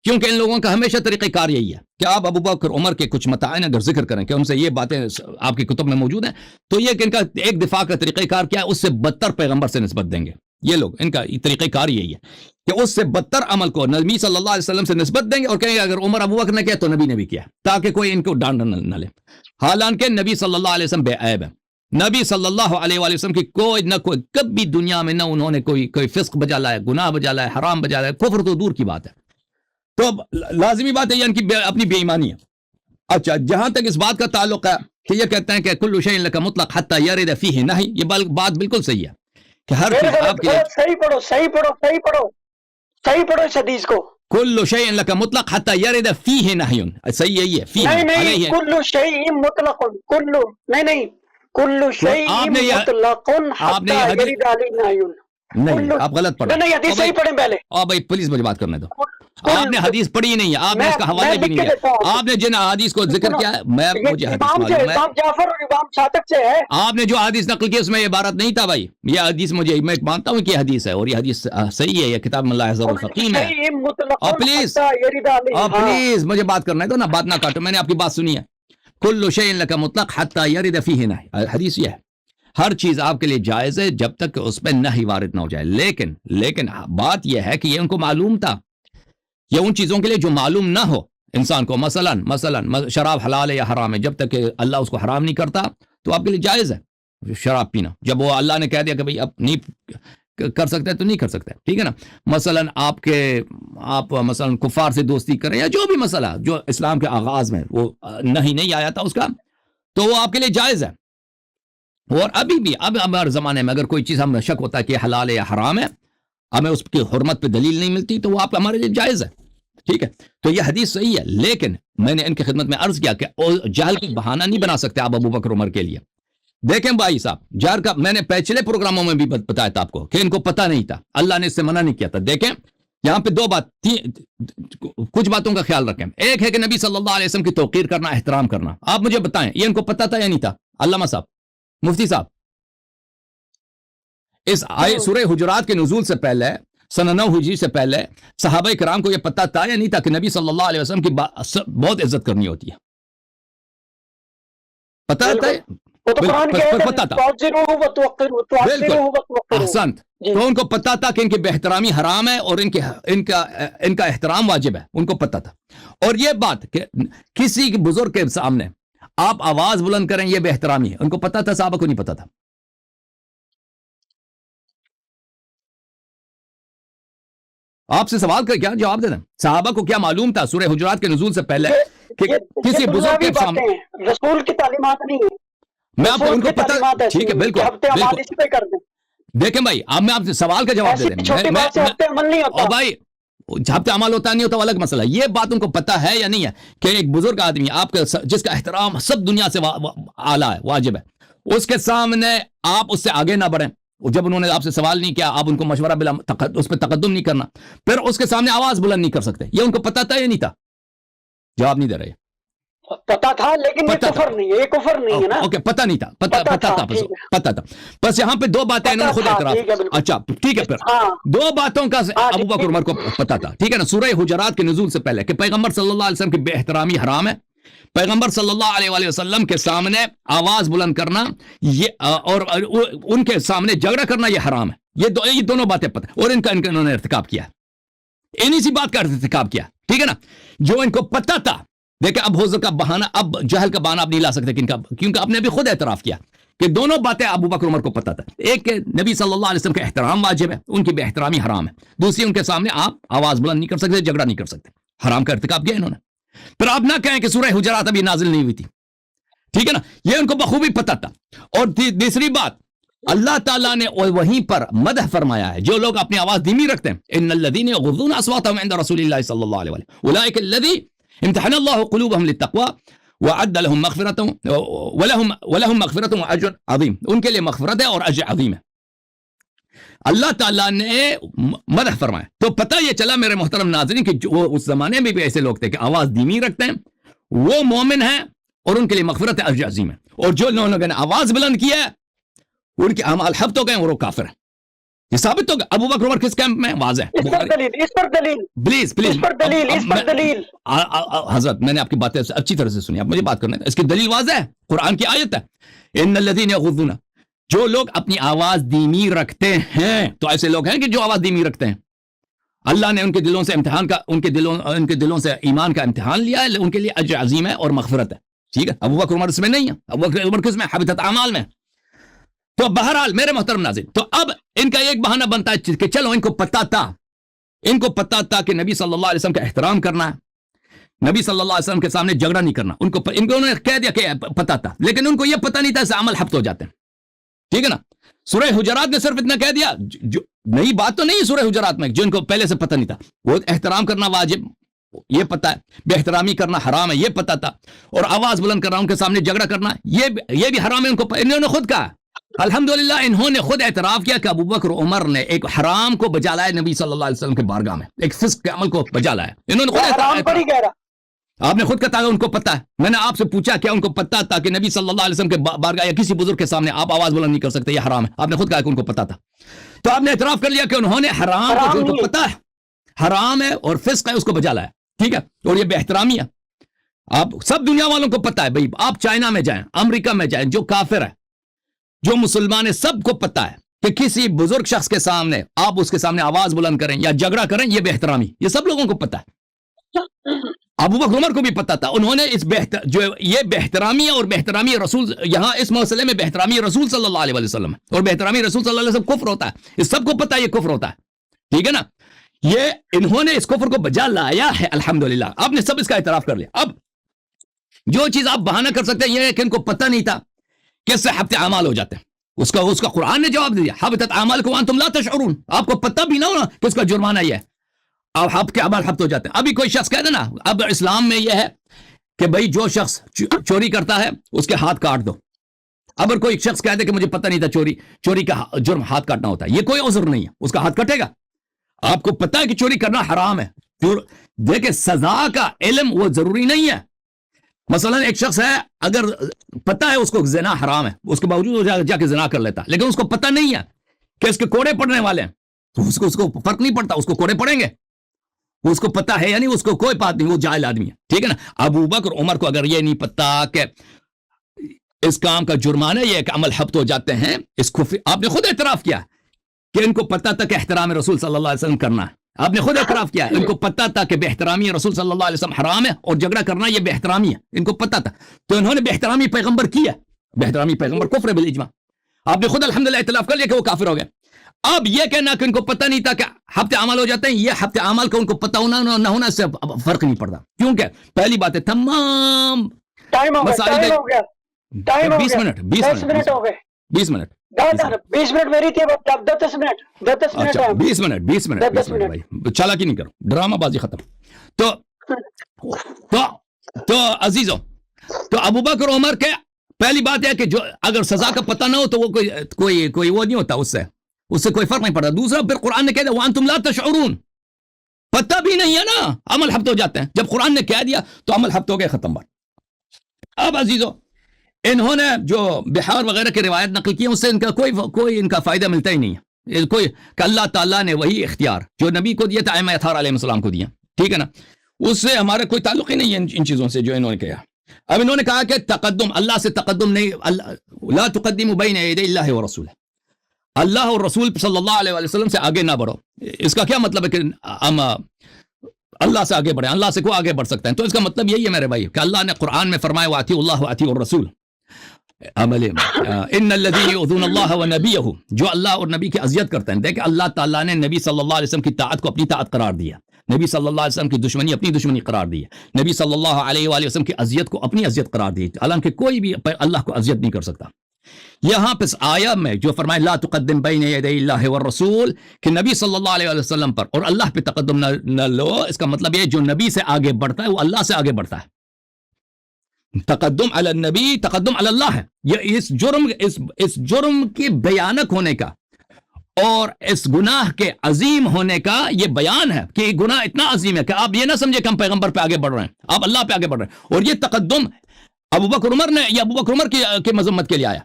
کیونکہ ان لوگوں کا ہمیشہ طریقہ کار یہی ہے کہ آپ ابو بکر عمر کے کچھ متعین اگر ذکر کریں کہ ان سے یہ باتیں آپ کی کتب میں موجود ہیں, تو یہ کہ ان کا ایک دفاع کا طریقہ کار کیا ہے, اس سے بدتر پیغمبر سے نسبت دیں گے. یہ لوگ ان کا طریقہ کار یہی ہے کہ اس سے بدتر عمل کو نبی صلی اللہ علیہ وسلم سے نسبت دیں گے اور کہیں گے اگر عمر ابو بکر نے کیا تو نبی نے بھی کیا, تاکہ کوئی ان کو ڈانٹ نہ لے. حالانکہ نبی صلی اللہ علیہ وسلم بے عیب ہے. نبی صلی اللہ علیہ وآلہ وسلم کی کوئی کبھی دنیا میں نہ انہوں نے کوئی فسق بجا لایا, گناہ بجا لایا, حرام بجا لایا, کفر تو دور کی بات ہے. تو لازمی بات ہے یہ ان کی اپنی بے ایمانی ہے. اچھا, جہاں تک اس بات کا تعلق ہے کہ یہ کہتے ہیں کہ کل شیء لک مطلق حتی یرد فیہ نہی, یہ بات بالکل صحیح ہے کہ ہر چیز آپ کے لیے صحیح پڑھو اس حدیث کو. کل شیء لک مطلق حتی یرد فیہ نہی, صحیح ہے یہ فیہ نہیں, کل شیء مطلق, نہیں کل شیء مطلق حتی یرد علیہ نہی. نہیں, آپ غلط پڑھیں. نہیں, حدیث صحیح پڑھیں پہلے. بھائی پلیز مجھے بات کرنے دو. آپ نے حدیث پڑھی ہی نہیں ہے, آپ نے اس کا حوالہ بھی نہیں ہے. آپ نے جن حدیث کو ذکر کیا ہے, مجھے حدیث معلوم ہے, امام جعفر اور امام صادق سے ہے. آپ نے جو حدیث نقل کی اس میں یہ عبارت نہیں تھا بھائی. یہ حدیث مجھے میں مانتا ہوں کہ یہ حدیث ہے اور یہ حدیث صحیح ہے, یہ کتاب اللہ حضر الفقیم ہے. اور پلیز مجھے بات کرنا ہے تو نا, بات نہ کاٹو, میں نے آپ کی بات سنی ہے. کل شیء لک مطلق حتی یرد فیہ نہی, حدیث یہ ہے ہر چیز آپ کے لیے جائز ہے جب تک کہ اس پہ نہی وارد نہ ہو جائے. لیکن بات یہ ہے کہ یہ ان کو معلوم تھا, یہ ان چیزوں کے لیے جو معلوم نہ ہو انسان کو, مثلا شراب حلال ہے یا حرام ہے, جب تک کہ اللہ اس کو حرام نہیں کرتا تو آپ کے لیے جائز ہے شراب پینا. جب وہ اللہ نے کہہ دیا کہ بھئی اب نہیں کر سکتے تو نہیں کر سکتے, ٹھیک ہے نا. آپ مثلا کفار سے دوستی کریں یا جو بھی مسئلہ جو اسلام کے آغاز میں وہ نہیں آیا تھا اس کا, تو وہ آپ کے لیے جائز ہے. اور ابھی بھی اب ہمارے زمانے میں اگر کوئی چیز ہمیں شک ہوتا ہے کہ حلال ہے یا حرام ہے, ہمیں اس کی حرمت پہ دلیل نہیں ملتی, تو وہ آپ ہمارے لیے جائز ہے, ٹھیک ہے. تو یہ حدیث صحیح ہے, لیکن میں نے ان کی خدمت میں عرض کیا کہ جہل کا بہانہ نہیں بنا سکتے آپ ابو بکر عمر کے لیے. دیکھیں بھائی صاحب, جہل کا میں نے پچھلے پروگراموں میں بھی بتایا تھا آپ کو کہ ان کو پتہ نہیں تھا, اللہ نے اس سے منع نہیں کیا تھا. دیکھیں یہاں پہ دو بات کچھ باتوں کا خیال رکھیں. ایک ہے کہ نبی صلی اللہ علیہ وسلم کی توقیر کرنا, احترام کرنا. آپ مجھے بتائیں یہ ان کو پتہ تھا یا نہیں تھا؟ علامہ صاحب, مفتی صاحب, اس سورہ حجرات کے نزول سے پہلے سن 9 ہجری سے پہلے صحابہ کرام کو یہ پتہ تھا یا نہیں تھا کہ نبی صلی اللہ علیہ وسلم کی بہت عزت کرنی ہوتی ہے؟ پتہ تھا, پتہ تھا, احسنت. تو ان کو پتہ تھا کہ ان کی بہترامی حرام ہے اور ان کا احترام واجب ہے, ان کو پتہ تھا. اور یہ بات کہ کسی بزرگ کے سامنے آپ آواز بلند کریں یہ بے احترامی ہے, ان کو پتہ تھا, صحابہ کو نہیں پتہ تھا. آپ سے سوال کر کیا جواب دینا. صحابہ کو کیا معلوم تھا سورہ حجرات کے نزول سے پہلے کہ کسی بزرگ کے سامنے رسول کی تعلیمات نہیں ہے, میں آپ کو ان کو پتہ ٹھیک ہے بالکل بالکل. دیکھیں بھائی اب میں آپ سے سوال کا جواب دے دیں عمل نہیں ہوتا بھائی, جب تک عمل ہوتا نہیں ہوتا وہ الگ مسئلہ. یہ بات ان کو پتہ ہے یا نہیں ہے کہ ایک بزرگ آدمی آپ کا جس کا احترام سب دنیا سے اعلیٰ ہے, واجب ہے, اس کے سامنے آپ اس سے آگے نہ بڑھیں. جب انہوں نے آپ سے سوال نہیں کیا آپ ان کو مشورہ بلا اس پہ تقدم نہیں کرنا, پھر اس کے سامنے آواز بلند نہیں کر سکتے. یہ ان کو پتہ تھا یا نہیں تھا؟ جواب نہیں دے رہے. پتہ تھا لیکن یہ کفر نہیں ہے, یہ کفر نہیں ہے نا. اوکے پتہ نہیں تھا, پتہ تھا. بس یہاں پہ دو باتیں انہوں نے خود اعتراف. اچھا ٹھیک ہے, پھر دو باتوں کا ابو بکر عمر کو پتہ تھا, ٹھیک ہے نا, سورہ حجرات کے نزول سے پہلے کہ پیغمبر صلی اللہ علیہ وسلم کی بے احترامی حرام ہے, پیغمبر صلی اللہ علیہ وسلم کے سامنے آواز بلند کرنا یہ اور ان کے سامنے جھگڑا کرنا یہ حرام ہے. یہ دونوں باتیں پتہ, اور انہوں نے ارتکاب کیا, انہی سی بات کا ارتکاب کیا, ٹھیک ہے نا. جو ان کو پتہ تھا, دیکھیں اب حوض کا بہانہ, اب جہل کا بہانہ اب نہیں لا سکتے کیونکہ آپ نے ابھی خود اعتراف کیا کہ دونوں باتیں ابو بکر عمر کو پتہ تھا. ایک کہ نبی صلی اللہ علیہ وسلم کا احترام واجب ہے, ان کی بے احترامی حرام ہے. دوسری ان کے سامنے آپ آواز بلند نہیں کر سکتے, جھگڑا نہیں کر سکتے. حرام کا ارتکاب کیا انہوں نے. پھر آپ نہ کہیں کہ سورہ حجرات ابھی نازل نہیں ہوئی تھی, ٹھیک ہے نا, یہ ان کو بخوبی پتہ تھا. اور تیسری بات, اللہ تعالیٰ نے وہیں پر مدح فرمایا ہے جو لوگ اپنی آواز دھیمی رکھتے ہیں. ان الذین یغضون اصواتهم عند رسول اللہ صلی اللہ علیہ وسلم اولئک الذین امتحن اللہ قلوبهم للتقوى وعد لهم مغفرة ولهم مغفرة واجر عظیم. ان کے لیے مغفرت ہے اور اجر عظیم ہے. اللہ تعالیٰ نے مدح فرمایا. تو پتہ یہ چلا میرے محترم ناظرین کہ وہ اس زمانے میں بھی ایسے لوگ تھے کہ آواز دھیمی رکھتے ہیں, وہ مومن ہیں اور ان کے لیے مغفرت ہے, اجر عظیم ہے. اور جو لوگوں نے آواز بلند کیا ہے ان کے اعمال حبط ہو گئے اور وہ کافر ہیں. یہ ثابت ہوگا. ابو بکر عمر کس کیمپ میں؟ واضح. پلیز حضرت میں نے آپ کی باتیں اچھی طرح سے سنی, آپ مجھے بات کرنا ہے. اس کی دلیل واضح ہے, قرآن کی آیت ہے, ان الذین یغضون, جو لوگ اپنی آواز دھیمی رکھتے ہیں. تو ایسے لوگ ہیں کہ جو آواز دھیمی رکھتے ہیں, اللہ نے ان کے دلوں سے امتحان کا, ان کے دلوں سے ایمان کا امتحان لیا ہے, ان کے لیے اجر عظیم ہے اور مغفرت ہے. ٹھیک ہے, ابو بکر عمر اس میں نہیں ہے. ابو بکر عمر کس میں؟ حبطت اعمال میں. تو بہرحال میرے محترم ناظرین, تو اب ان کا ایک بہانہ بنتا ہے کہ چلو ان کو پتہ تھا کہ نبی صلی اللہ علیہ وسلم کا احترام کرنا ہے, نبی صلی اللہ علیہ وسلم کے سامنے جھگڑا نہیں کرنا. انہوں نے کہہ دیا کہ پتہ تھا, لیکن ان کو یہ پتہ نہیں تھا اس عمل حبط ہو جاتے ہیں. ٹھیک ہے نا. سورہ حجرات نے صرف اتنا کہہ دیا, جو نئی بات تو نہیں ہے سورہ حجرات میں, جو ان کو پہلے سے پتہ نہیں تھا. وہ احترام کرنا واجب یہ پتہ ہے, بے احترامی کرنا حرام ہے یہ پتہ تھا, اور آواز بلند کرنا, ان کے سامنے جھگڑا کرنا یہ بھی حرام ہے. ان کو انہوں نے خود کہا, الحمدللہ انہوں نے خود اعتراف کیا کہ ابو بکر عمر نے ایک حرام کو بجا لایا نبی صلی اللہ علیہ وسلم کے بارگاہ میں, ایک فسق کے عمل کو بجا لایا. انہوں نے خود آپ نے خود کہا ان کو پتہ ہے. میں نے آپ سے پوچھا کیا ان کو پتہ تھا کہ نبی صلی اللہ علیہ وسلم کے بارگاہ یا کسی بزرگ کے سامنے آپ آواز بلند نہیں کر سکتے, یہ حرام ہے. آپ نے خود کہا کہ ان کو پتہ تھا. تو آپ نے اعتراف کر لیا کہ انہوں نے حرام کو, جو ان کو پتہ ہے حرام ہے اور فسق ہے, اس کو بجا لایا. ٹھیک ہے, اور یہ بے احترامی ہے. آپ سب دنیا والوں کو پتہ ہے بھائی, آپ چائنا میں جائیں, امریکہ میں جائیں, جو کافر ہے جو مسلمان ہے, سب کو پتہ ہے کہ کسی بزرگ شخص کے سامنے آپ اس کے سامنے آواز بلند کریں یا جھگڑا کریں یہ بے احترامی, یہ سب لوگوں کو پتہ ہے. ابو بکر عمر کو بھی پتہ تھا. انہوں نے اس جو یہ بے احترامی ہے اور بے احترامی رسول, یہاں اس مسئلے میں بے احترامی رسول صلی اللہ علیہ وسلم اور بے احترامی رسول صلی اللہ علیہ وسلم کفر ہوتا ہے. اس سب کو پتہ ہے یہ کفر ہوتا ہے. ٹھیک ہے نا. یہ انہوں نے اس کفر کو بجا لایا ہے الحمدللہ. آپ نے سب اس کا اعتراف کر لیا. اب جو چیز آپ بہانہ کر سکتے ہیں یہ ہے کہ ان کو پتہ نہیں تھا کہ اس سے حبط اعمال ہو جاتے ہیں. اس کا قرآن نے جواب دیا, حبطت اعمالکم وانتم لا تشعرون. آپ کو پتہ بھی نہ ہونا کہ اس کا جرمانہ یہ ہے, اب آپ کے اعمال حبط ہو جاتے ہیں. ابھی کوئی شخص کہہ دینا, اب اسلام میں یہ ہے کہ بھائی جو شخص چوری کرتا ہے اس کے ہاتھ کاٹ دو. اگر کوئی شخص کہہ دے کہ مجھے پتہ نہیں تھا چوری کا جرم ہاتھ کاٹنا ہوتا ہے, یہ کوئی عذر نہیں ہے, اس کا ہاتھ کٹے گا. آپ کو پتہ ہے کہ چوری کرنا حرام ہے. دیکھیں سزا کا علم وہ ضروری نہیں ہے. مثلا ایک شخص ہے, اگر پتہ ہے اس کو زنا حرام ہے, اس کے باوجود جا کے زنا کر لیتا, لیکن اس کو پتہ نہیں ہے کہ اس کے کوڑے پڑنے والے ہیں, تو اس کو فرق نہیں پڑتا, اس کو کوڑے پڑیں گے. اس کو پتہ ہے یعنی اس کو کوئی بات نہیں, وہ جاہل آدمی ہے. ٹھیک ہے نا. ابو بکر عمر کو اگر یہ نہیں پتہ کہ اس کام کا جرمانہ یہ کہ عمل حبط ہو جاتے ہیں, اس کو آپ نے خود اعتراف کیا کہ ان کو پتہ تھا کہ احترام رسول صلی اللہ علیہ وسلم کرنا ہے. آپ نے خود اعتراف کیا ان کو پتہ تھا کہ بے احترامی رسول صلی اللہ علیہ وسلم حرام ہے اور جھگڑا کرنا یہ بے احترامی ہے, ان کو پتہ تھا. تو انہوں نے بے احترامی پیغمبر کیا, بے احترامی پیغمبر کفر بالاجماع. آپ نے خود الحمدللہ اعتراف کر لیا کہ وہ کافر ہو گئے. اب یہ کہنا کہ ان کو پتہ نہیں تھا کہ ہفتے عمل ہو جاتے ہیں، یہ ہفتے عمل کا ان کو پتہ ہونا نہ ہونا اس سے فرق نہیں پڑتا، کیونکہ پہلی بات ہے تمام ٹائم ہو گیا، ٹائم ہو گیا، ٹائم ہو 20 گیا، منٹ 10 منٹ ہو گئے، 20 منٹ 20 منٹ میری تھی، 10 منٹ 10 منٹ اچھا ہے 20 منٹ 20 منٹ 20 منٹ بھائی چالاکی نہیں کرو، ڈرامہ بازی ختم. تو تو تو عزیزوں، تو ابو بکر عمر کے پہلی بات ہے کہ جو اگر سزا کا پتہ نہ ہو تو وہ کوئی وہ نہیں ہوتا، اس سے کوئی فرق نہیں پڑتا. دوسرا پھر قرآن نے کہہ دیا وانتم لا تشعرون، پتہ بھی نہیں ہے نا، عمل ہفت ہو جاتے ہیں. جب قرآن نے کہہ دیا تو عمل ہفت ہو گئے، ختم بات. اب عزیزوں، انہوں نے جو بحار وغیرہ کی روایت نقل کی، اس سے ان کا کوئی ان کا فائدہ ملتا ہی نہیں ہے. کوئی کہ اللہ تعالیٰ نے وہی اختیار جو نبی کو دیا تھا ائمہ اطہار علیہ السلام کو دیا، ٹھیک ہے نا، اس سے ہمارا کوئی تعلق ہی نہیں ہے ان چیزوں سے جو انہوں نے کہا. اب انہوں نے کہا کہ تقدم اللہ سے تقدم نہیں، لا تقدموا بین یدی اللہ ورسولہ، اللہ اور رسول صلی اللہ علیہ وسلم سے آگے نہ بڑھو. اس کا کیا مطلب ہے کہ ہم اللہ سے آگے بڑھیں؟ اللہ سے کو آگے بڑھ سکتے ہیں؟ تو اس کا مطلب یہی ہے میرے بھائی کہ اللہ نے قرآن میں فرمایا واطیعوا اللہ واطیعوا الرسول، ان الذین یؤذون اللہ ونبیہ، جو اللہ اور نبی کی اذیت کرتے ہیں. دیکھیں اللہ تعالیٰ نے نبی صلی اللہ علیہ وسلم کی طاعت کو اپنی طاعت قرار دیا، نبی صلی اللہ علیہ وسلم کی دشمنی اپنی دشمنی قرار دی ہے، نبی صلی اللہ علیہ وآلہ وسلم کی اذیت کو اپنی اذیت قرار دی، حالانکہ کوئی بھی اللہ کو اذیت نہیں کر سکتا. یہاں پہ آیا میں جو فرمائے لا تقدم بین یدی اللہ والرسول، کہ نبی صلی اللہ علیہ وسلم پر اور اللہ پہ تقدم نہ لو، اس کا مطلب یہ جو نبی سے آگے بڑھتا ہے وہ اللہ سے آگے بڑھتا ہے. تقدم علی النبی تقدم علی اللہ ہے. یہ اس جرم کے بیانک ہونے کا اور اس گناہ کے عظیم ہونے کا یہ بیان ہے کہ یہ گناہ اتنا عظیم ہے کہ آپ یہ نہ سمجھے کہ ہم پیغمبر پہ آگے بڑھ رہے ہیں، آپ اللہ پہ آگے بڑھ رہے ہیں. اور یہ تقدم ابو بکر عمر کی مذمت کے لیے آیا،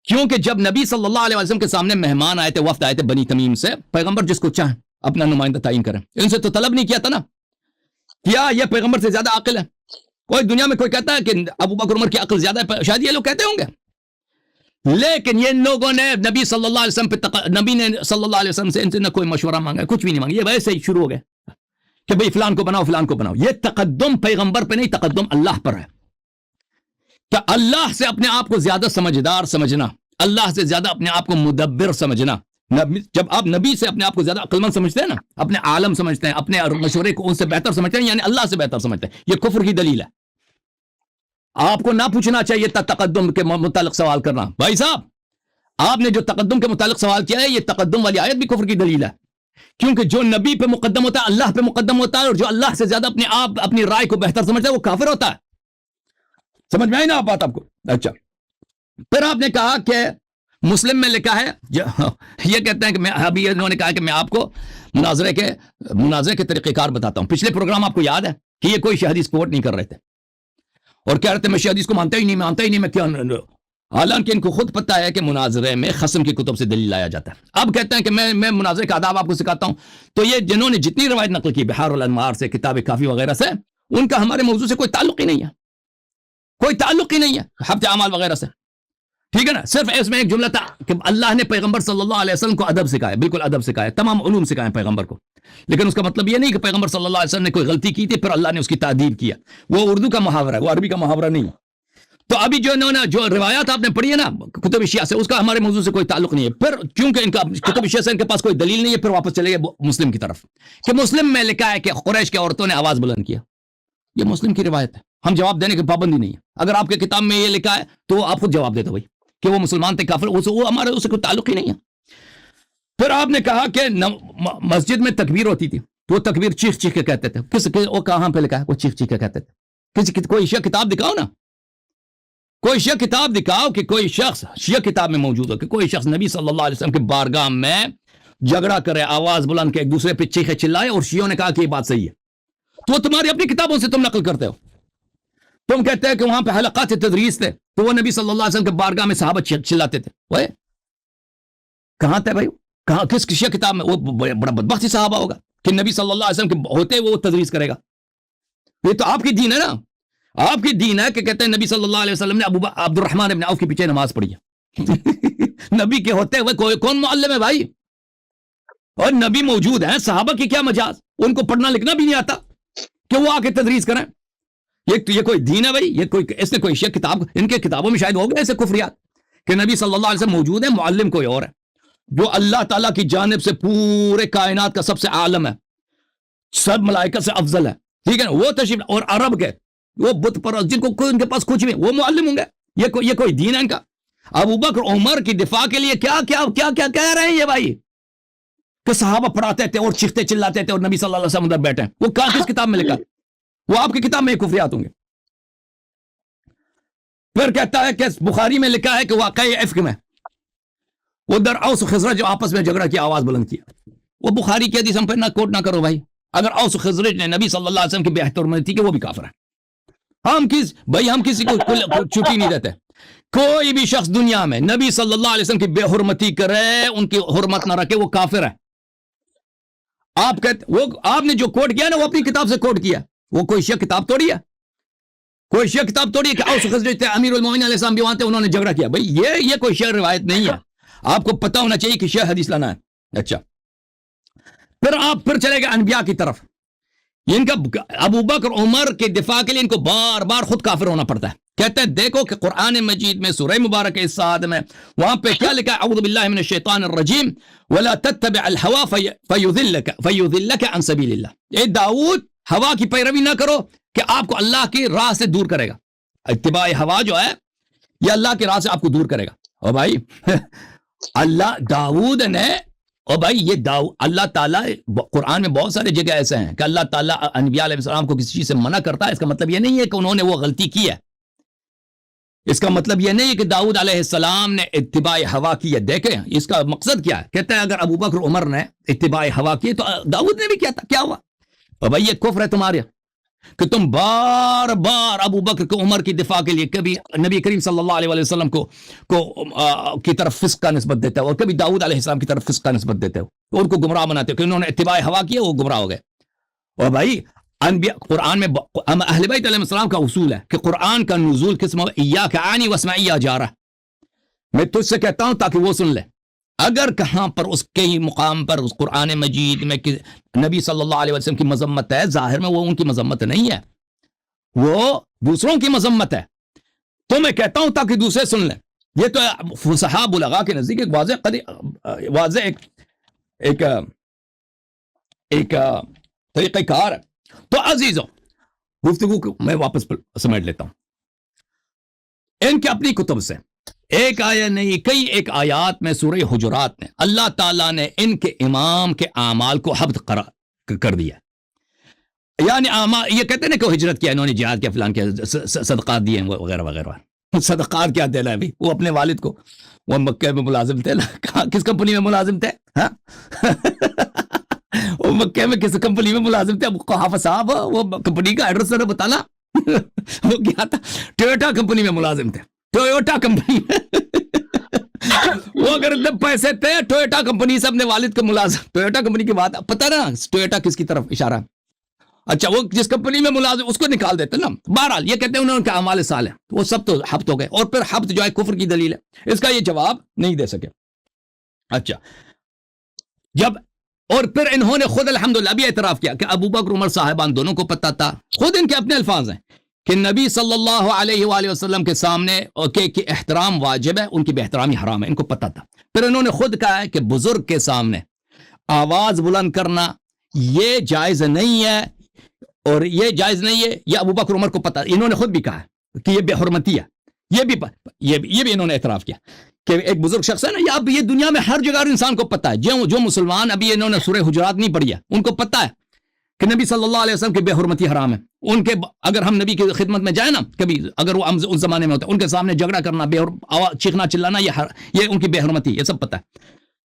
کیونکہ جب نبی صلی اللہ علیہ وسلم کے سامنے مہمان آئے تھے، وفد آئے تھے بنی تمیم سے، پیغمبر جس کو چاہیں اپنا نمائندہ تعین کریں، ان سے تو طلب نہیں کیا تھا نا، کیا یہ پیغمبر سے زیادہ عاقل ہے؟ کوئی دنیا میں کوئی کہتا ہے کہ ابو بکر عمر کی عقل زیادہ ہے؟ شاید یہ لوگ کہتے ہوں گے، لیکن یہ لوگوں نے نبی صلی اللہ علیہ وسلم پہ نبی نے صلی اللہ علیہ وسلم سے ان سے نہ کوئی مشورہ مانگا، کچھ بھی نہیں مانگا، یہ ویسے ہی شروع ہو گئے کہ بھئی فلان کو بناؤ فلان کو بناؤ. یہ تقدم پیغمبر پہ نہیں، تقدم اللہ پر ہے. کہ اللہ سے اپنے آپ کو زیادہ سمجھدار سمجھنا، اللہ سے زیادہ اپنے آپ کو مدبر سمجھنا. جب آپ نبی سے اپنے آپ کو زیادہ عقل مند سمجھتے ہیں نا، اپنے عالم سمجھتے ہیں، اپنے مشورے کو ان سے بہتر سمجھتے ہیں، یعنی اللہ سے بہتر سمجھتے ہیں، یہ کفر کی دلیل ہے. آپ کو نہ پوچھنا چاہیے تھا تقدم کے متعلق سوال کرنا. بھائی صاحب، آپ نے جو تقدم کے متعلق سوال کیا ہے، یہ تقدم والی آیت بھی کفر کی دلیل ہے، کیونکہ جو نبی پہ مقدم ہوتا ہے اللہ پہ مقدم ہوتا ہے، اور جو اللہ سے زیادہ اپنی رائے کو بہتر سمجھتا ہے وہ کافر ہوتا ہے. سمجھ میں آئی نا آپ بات آپ کو؟ اچھا، پھر آپ نے کہا کہ مسلم میں لکھا ہے، یہ کہتے ہیں کہ میں ابھی انہوں نے کہا کہ میں آپ کو مناظرے کے طریقہ کار بتاتا ہوں. پچھلے پروگرام آپ کو یاد ہے کہ یہ کوئی حدیث کوٹ نہیں کر رہے تھے اور کہہ رہے تھے میں حدیث کو مانتا ہی نہیں میں کیا، حالانکہ ان کو خود پتہ ہے کہ مناظرے میں خصم کی کتب سے دلیل لایا جاتا ہے. اب کہتے ہیں کہ میں مناظرے کا آداب آپ کو سکھاتا ہوں. تو یہ جنہوں نے جتنی روایت نقل کی بحار الانوار سے، کتاب کافی وغیرہ سے، ان کا ہمارے موضوع سے کوئی تعلق ہی نہیں ہے، کوئی تعلق ہی نہیں ہے ہفتے اعمال وغیرہ سے، ٹھیک ہے نا. صرف اس میں ایک جملہ تھا کہ اللہ نے پیغمبر صلی اللہ علیہ وسلم کو ادب سکھایا، بالکل ادب سکھایا، تمام علوم سکھائے پیغمبر کو، لیکن اس کا مطلب یہ نہیں کہ پیغمبر صلی اللہ علیہ وسلم نے کوئی غلطی کی تھی پھر اللہ نے اس کی تعدیب کیا. وہ اردو کا محاورہ ہے، وہ عربی کا محاورہ نہیں ہے. تو ابھی جو انہوں نے جو روایات آپ نے پڑھی ہے نا کتب شیعہ سے، اس کا ہمارے موضوع سے کوئی تعلق نہیں ہے. پھر چونکہ ان کا کتب شیعہ سے ان کے پاس کوئی دلیل نہیں ہے، پھر واپس چلے گئے مسلم کی طرف کہ مسلم میں لکھا ہے کہ قریش کی عورتوں نے آواز بلند کیا. یہ مسلم کی روایت ہے، ہم جواب دینے کی پابندی نہیں ہے. اگر آپ کے کتاب میں یہ لکھا ہے تو آپ خود جواب دیتے بھائی کہ وہ مسلمان تھے کافر، وہ ہمارے اس سے کوئی تعلق ہی نہیں ہے. پھر آپ نے کہا کہ مسجد میں تکبیر ہوتی تھی، تو وہ تکبیر چیخ چیخ کے کہتے تھے. وہ کہاں پہ لکھا ہے وہ چیخ چیخ کے کہتے تھے؟ کوئی شیعہ کتاب دکھاؤ نا، کوئی شیعہ کتاب دکھاؤ کہ کوئی شخص شیعہ کتاب میں موجود ہو کہ کوئی شخص نبی صلی اللہ علیہ وسلم کے بارگاہ میں جھگڑا کرے، آواز بلند کے ایک دوسرے پہ چیخے چلائے، اور شیعوں نے کہا کہ یہ بات صحیح ہے. تو تمہاری اپنی کتابوں سے تم نقل کرتے ہو. تم کہتے ہیں کہ وہاں پہ حلقات تدریس تھے، تو وہ نبی صلی اللہ علیہ وسلم کے بارگاہ میں صحابہ چلاتے تھے. وہ کہاں تھے بھائی؟ کہاں کس شیعہ کتاب میں؟ وہ بڑا بدبختی صحابہ ہوگا کہ نبی صلی اللہ علیہ وسلم کے ہوتے وہ تدریس کرے گا. یہ تو آپ کی دین ہے نا، آپ کی دین ہے کہ کہتے ہیں نبی صلی اللہ علیہ وسلم نے عبد الرحمن ابن عوف کے پیچھے نماز پڑھی ہے. نبی کے ہوتے ہوئے کون معلم ہے بھائی؟ اور نبی موجود ہیں، صحابہ کی کیا مجاز؟ ان کو پڑھنا لکھنا بھی نہیں آتا کہ وہ آ کے تدریس کریں. یہ کوئی دین ہے بھائی؟ اس نے کوئی شیعہ کتاب، ان کے کتابوں میں شاید ہو گئے ایسے کفریات کہ نبی صلی اللہ علیہ وسلم موجود ہے، معلم کوئی اور ہے. جو اللہ تعالیٰ کی جانب سے پورے کائنات کا سب سے عالم ہے، سب ملائکہ سے افضل ہے، ٹھیک ہے نا، وہ تشریف، اور عرب کے وہ بت پرست جن کو ان کے پاس کچھ بھی، وہ معلم ہوں گے، یہ کوئی دین ہے ان کا؟ ابو بکر عمر کی دفاع کے لیے کیا کیا کیا کیا کہہ رہے ہیں یہ بھائی، کہ صحابہ پڑھاتے تھے اور چیختے چلاتے تھے اور نبی صلی اللہ علیہ وسلم ادھر بیٹھے ہیں، وہ کہاں کس کتاب میں لکھا؟ وہ آپ کی کتاب میں کفریات ہوں گے۔ پھر کہتا ہے کہ بخاری میں لکھا ہے کہ واقعی افک میں ادھر اوس و خزرج جو آپس میں جھگڑا کیا، آواز بلند کیا، وہ بخاری کی حدیث ہم پہ نہ کوٹ نہ کرو بھائی۔ اگر اوس و خزرج نے نبی صلی اللہ علیہ وسلم کی بے حرمتی تھی کہ وہ بھی کافر ہے، ہم کسی کو چھٹی نہیں دیتے۔ کوئی بھی شخص دنیا میں نبی صلی اللہ علیہ وسلم کی بے حرمتی کرے، ان کی حرمت نہ رکھے، وہ کافر ہے۔ آپ کہتے وہ آپ نے جو کوٹ کیا نا وہ اپنی کتاب سے کوٹ کیا، وہ کوئی شیعہ کتاب توڑی ہے، کوئی شیعہ کتاب توڑی ہے کہ اوس و خزرج تھے، امیر المومنین علیہ السلام بھی وہاں تھے، انہوں نے جھگڑا کیا؟ بھائی یہ کوئی شیعہ روایت نہیں ہے، آپ کو پتہ ہونا چاہیے کہ شیعہ حدیث لانا ہے۔ اچھا، پھر آپ پھر چلے گئے انبیاء کی طرف، ان کا ابو بکر عمر کے دفاع کے لیے ان کو بار بار خود کافر ہونا پڑتا ہے۔ کہتے ہیں دیکھو کہ قرآن مجید میں سورہ مبارک اس آیت میں وہاں پہ کیا لکھا ہے؟ اعوذ باللہ من الشیطان الرجیم ولا تتبع الهوى فيضلك عن سبيل اللہ۔ اے داؤد، ہوا کی پیروی نہ کرو کہ آپ کو اللہ کی راہ سے دور کرے گا۔ اتباع ہوا جو ہے یہ اللہ کی راہ سے آپ کو دور کرے گا۔ اور بھائی اللہ داؤد نے، اور بھائی یہ اللہ تعالیٰ قرآن میں بہت سارے جگہ ایسے ہیں کہ اللہ تعالیٰ انبیاء علیہ السلام کو کسی چیز سے منع کرتا ہے، اس کا مطلب یہ نہیں ہے کہ انہوں نے وہ غلطی کی ہے، اس کا مطلب یہ نہیں ہے کہ داؤد علیہ السلام نے اتباع ہوا کی ہے۔ دیکھیں اس کا مقصد کیا ہے، کہتا ہے اگر ابو بکر عمر نے اتباع ہوا کی تو داؤد نے بھی کیا تھا، کیا ہوا؟ اور بھائی یہ کفر ہے تمہارے کہ تم بار بار ابو بکر کو عمر کی دفاع کے لیے کبھی نبی کریم صلی اللہ علیہ وسلم کو کی طرف فسق کا نسبت دیتے ہو، اور کبھی داؤد علیہ السلام کی طرف فسق کا نسبت دیتے ہو، ان کو گمراہ بناتے ہو کہ انہوں نے اتباع ہوا کیا، وہ گمراہ ہو گئے۔ اور بھائی انبیاء قرآن میں اہل بیت علیہ السلام کا اصول ہے کہ قرآن کا نزول کس میں ایاک عنی واسمعی یا جارہ، میں تجھ سے کہتا ہوں تاکہ وہ سن لے۔ اگر کہاں پر اس کے مقام پر اس قرآن مجید میں نبی صلی اللہ علیہ وسلم کی مذمت ہے، ظاہر میں وہ ان کی مذمت نہیں ہے، وہ دوسروں کی مذمت ہے، تو میں کہتا ہوں تاکہ دوسرے سن لیں۔ یہ تو فصحاء بلغاء کے نزدیک ایک واضح ایک طریقہ کار ہے۔ تو عزیزوں، گفتگو کو میں واپس سمیٹ لیتا ہوں۔ ان کے اپنی کتب سے ایک آیت نہیں، کئی ایک آیات میں سورہ حجرات میں اللہ تعالیٰ نے ان کے امام کے اعمال کو حبط کر دیا، یعنی یہ کہتے ہیں نا کہ ہجرت کیا، انہوں نے جہاد کیا، فلان کیا، صدقات دیے وغیرہ وغیرہ۔ صدقات کیا دینا ہے بھی؟ وہ اپنے والد کو، وہ مکہ میں ملازم تھے، کس کمپنی میں ملازم تھے؟ ہاں وہ مکہ میں کس کمپنی میں ملازم تھے؟ حافظ صاحب وہ کمپنی کا ایڈریس ذرا بتانا۔ وہ کیا تھا؟ ٹویوٹا کمپنی میں ملازم تھے، ٹویوٹا کمپنی وہ اگر اتنے پیسے تھے ٹویوٹا کمپنی سے اپنے والد کو ملازم، ٹویوٹا کمپنی کی بات پتہ نا، ٹویوٹا کس کی طرف اشارہ ہے؟ اچھا، وہ جس کمپنی میں ملازم اس کو نکال دیتے نا۔ بہرحال یہ کہتے ہیں انہوں نے اعمال صالح، وہ سب تو حبط ہو گئے، اور پھر حبط جو ہے کفر کی دلیل ہے، اس کا یہ جواب نہیں دے سکے۔ اچھا، جب اور پھر انہوں نے خود الحمدللہ بھی اعتراف کیا کہ ابو بکر عمر صاحبان دونوں کو پتہ تھا، خود ان کے اپنے الفاظ ہیں کہ نبی صلی اللہ علیہ وآلہ وسلم کے سامنے کہ احترام واجب ہے، ان کی بے احترامی حرام ہے، ان کو پتہ تھا۔ پھر انہوں نے خود کہا ہے کہ بزرگ کے سامنے آواز بلند کرنا یہ جائز نہیں ہے، اور یہ جائز نہیں ہے، یہ ابو بکر عمر کو پتہ، انہوں نے خود بھی کہا ہے کہ یہ بے حرمتی ہے، یہ بھی انہوں نے اعتراف کیا کہ ایک بزرگ شخص ہے نا، یہ دنیا میں ہر جگہ انسان کو پتہ ہے، جو مسلمان ابھی انہوں نے سورہ حجرات نہیں پڑھی ہے ان کو پتہ ہے کہ نبی صلی اللہ علیہ وسلم کی بے حرمتی حرام ہے۔ ان کے اگر ہم نبی کی خدمت میں جائیں نا کبھی، اگر وہ اس زمانے میں ہوتا ہے، ان کے سامنے جھگڑا کرنا، چیخنا چلانا، یہ ان کی بے حرمتی، یہ سب پتہ ہے،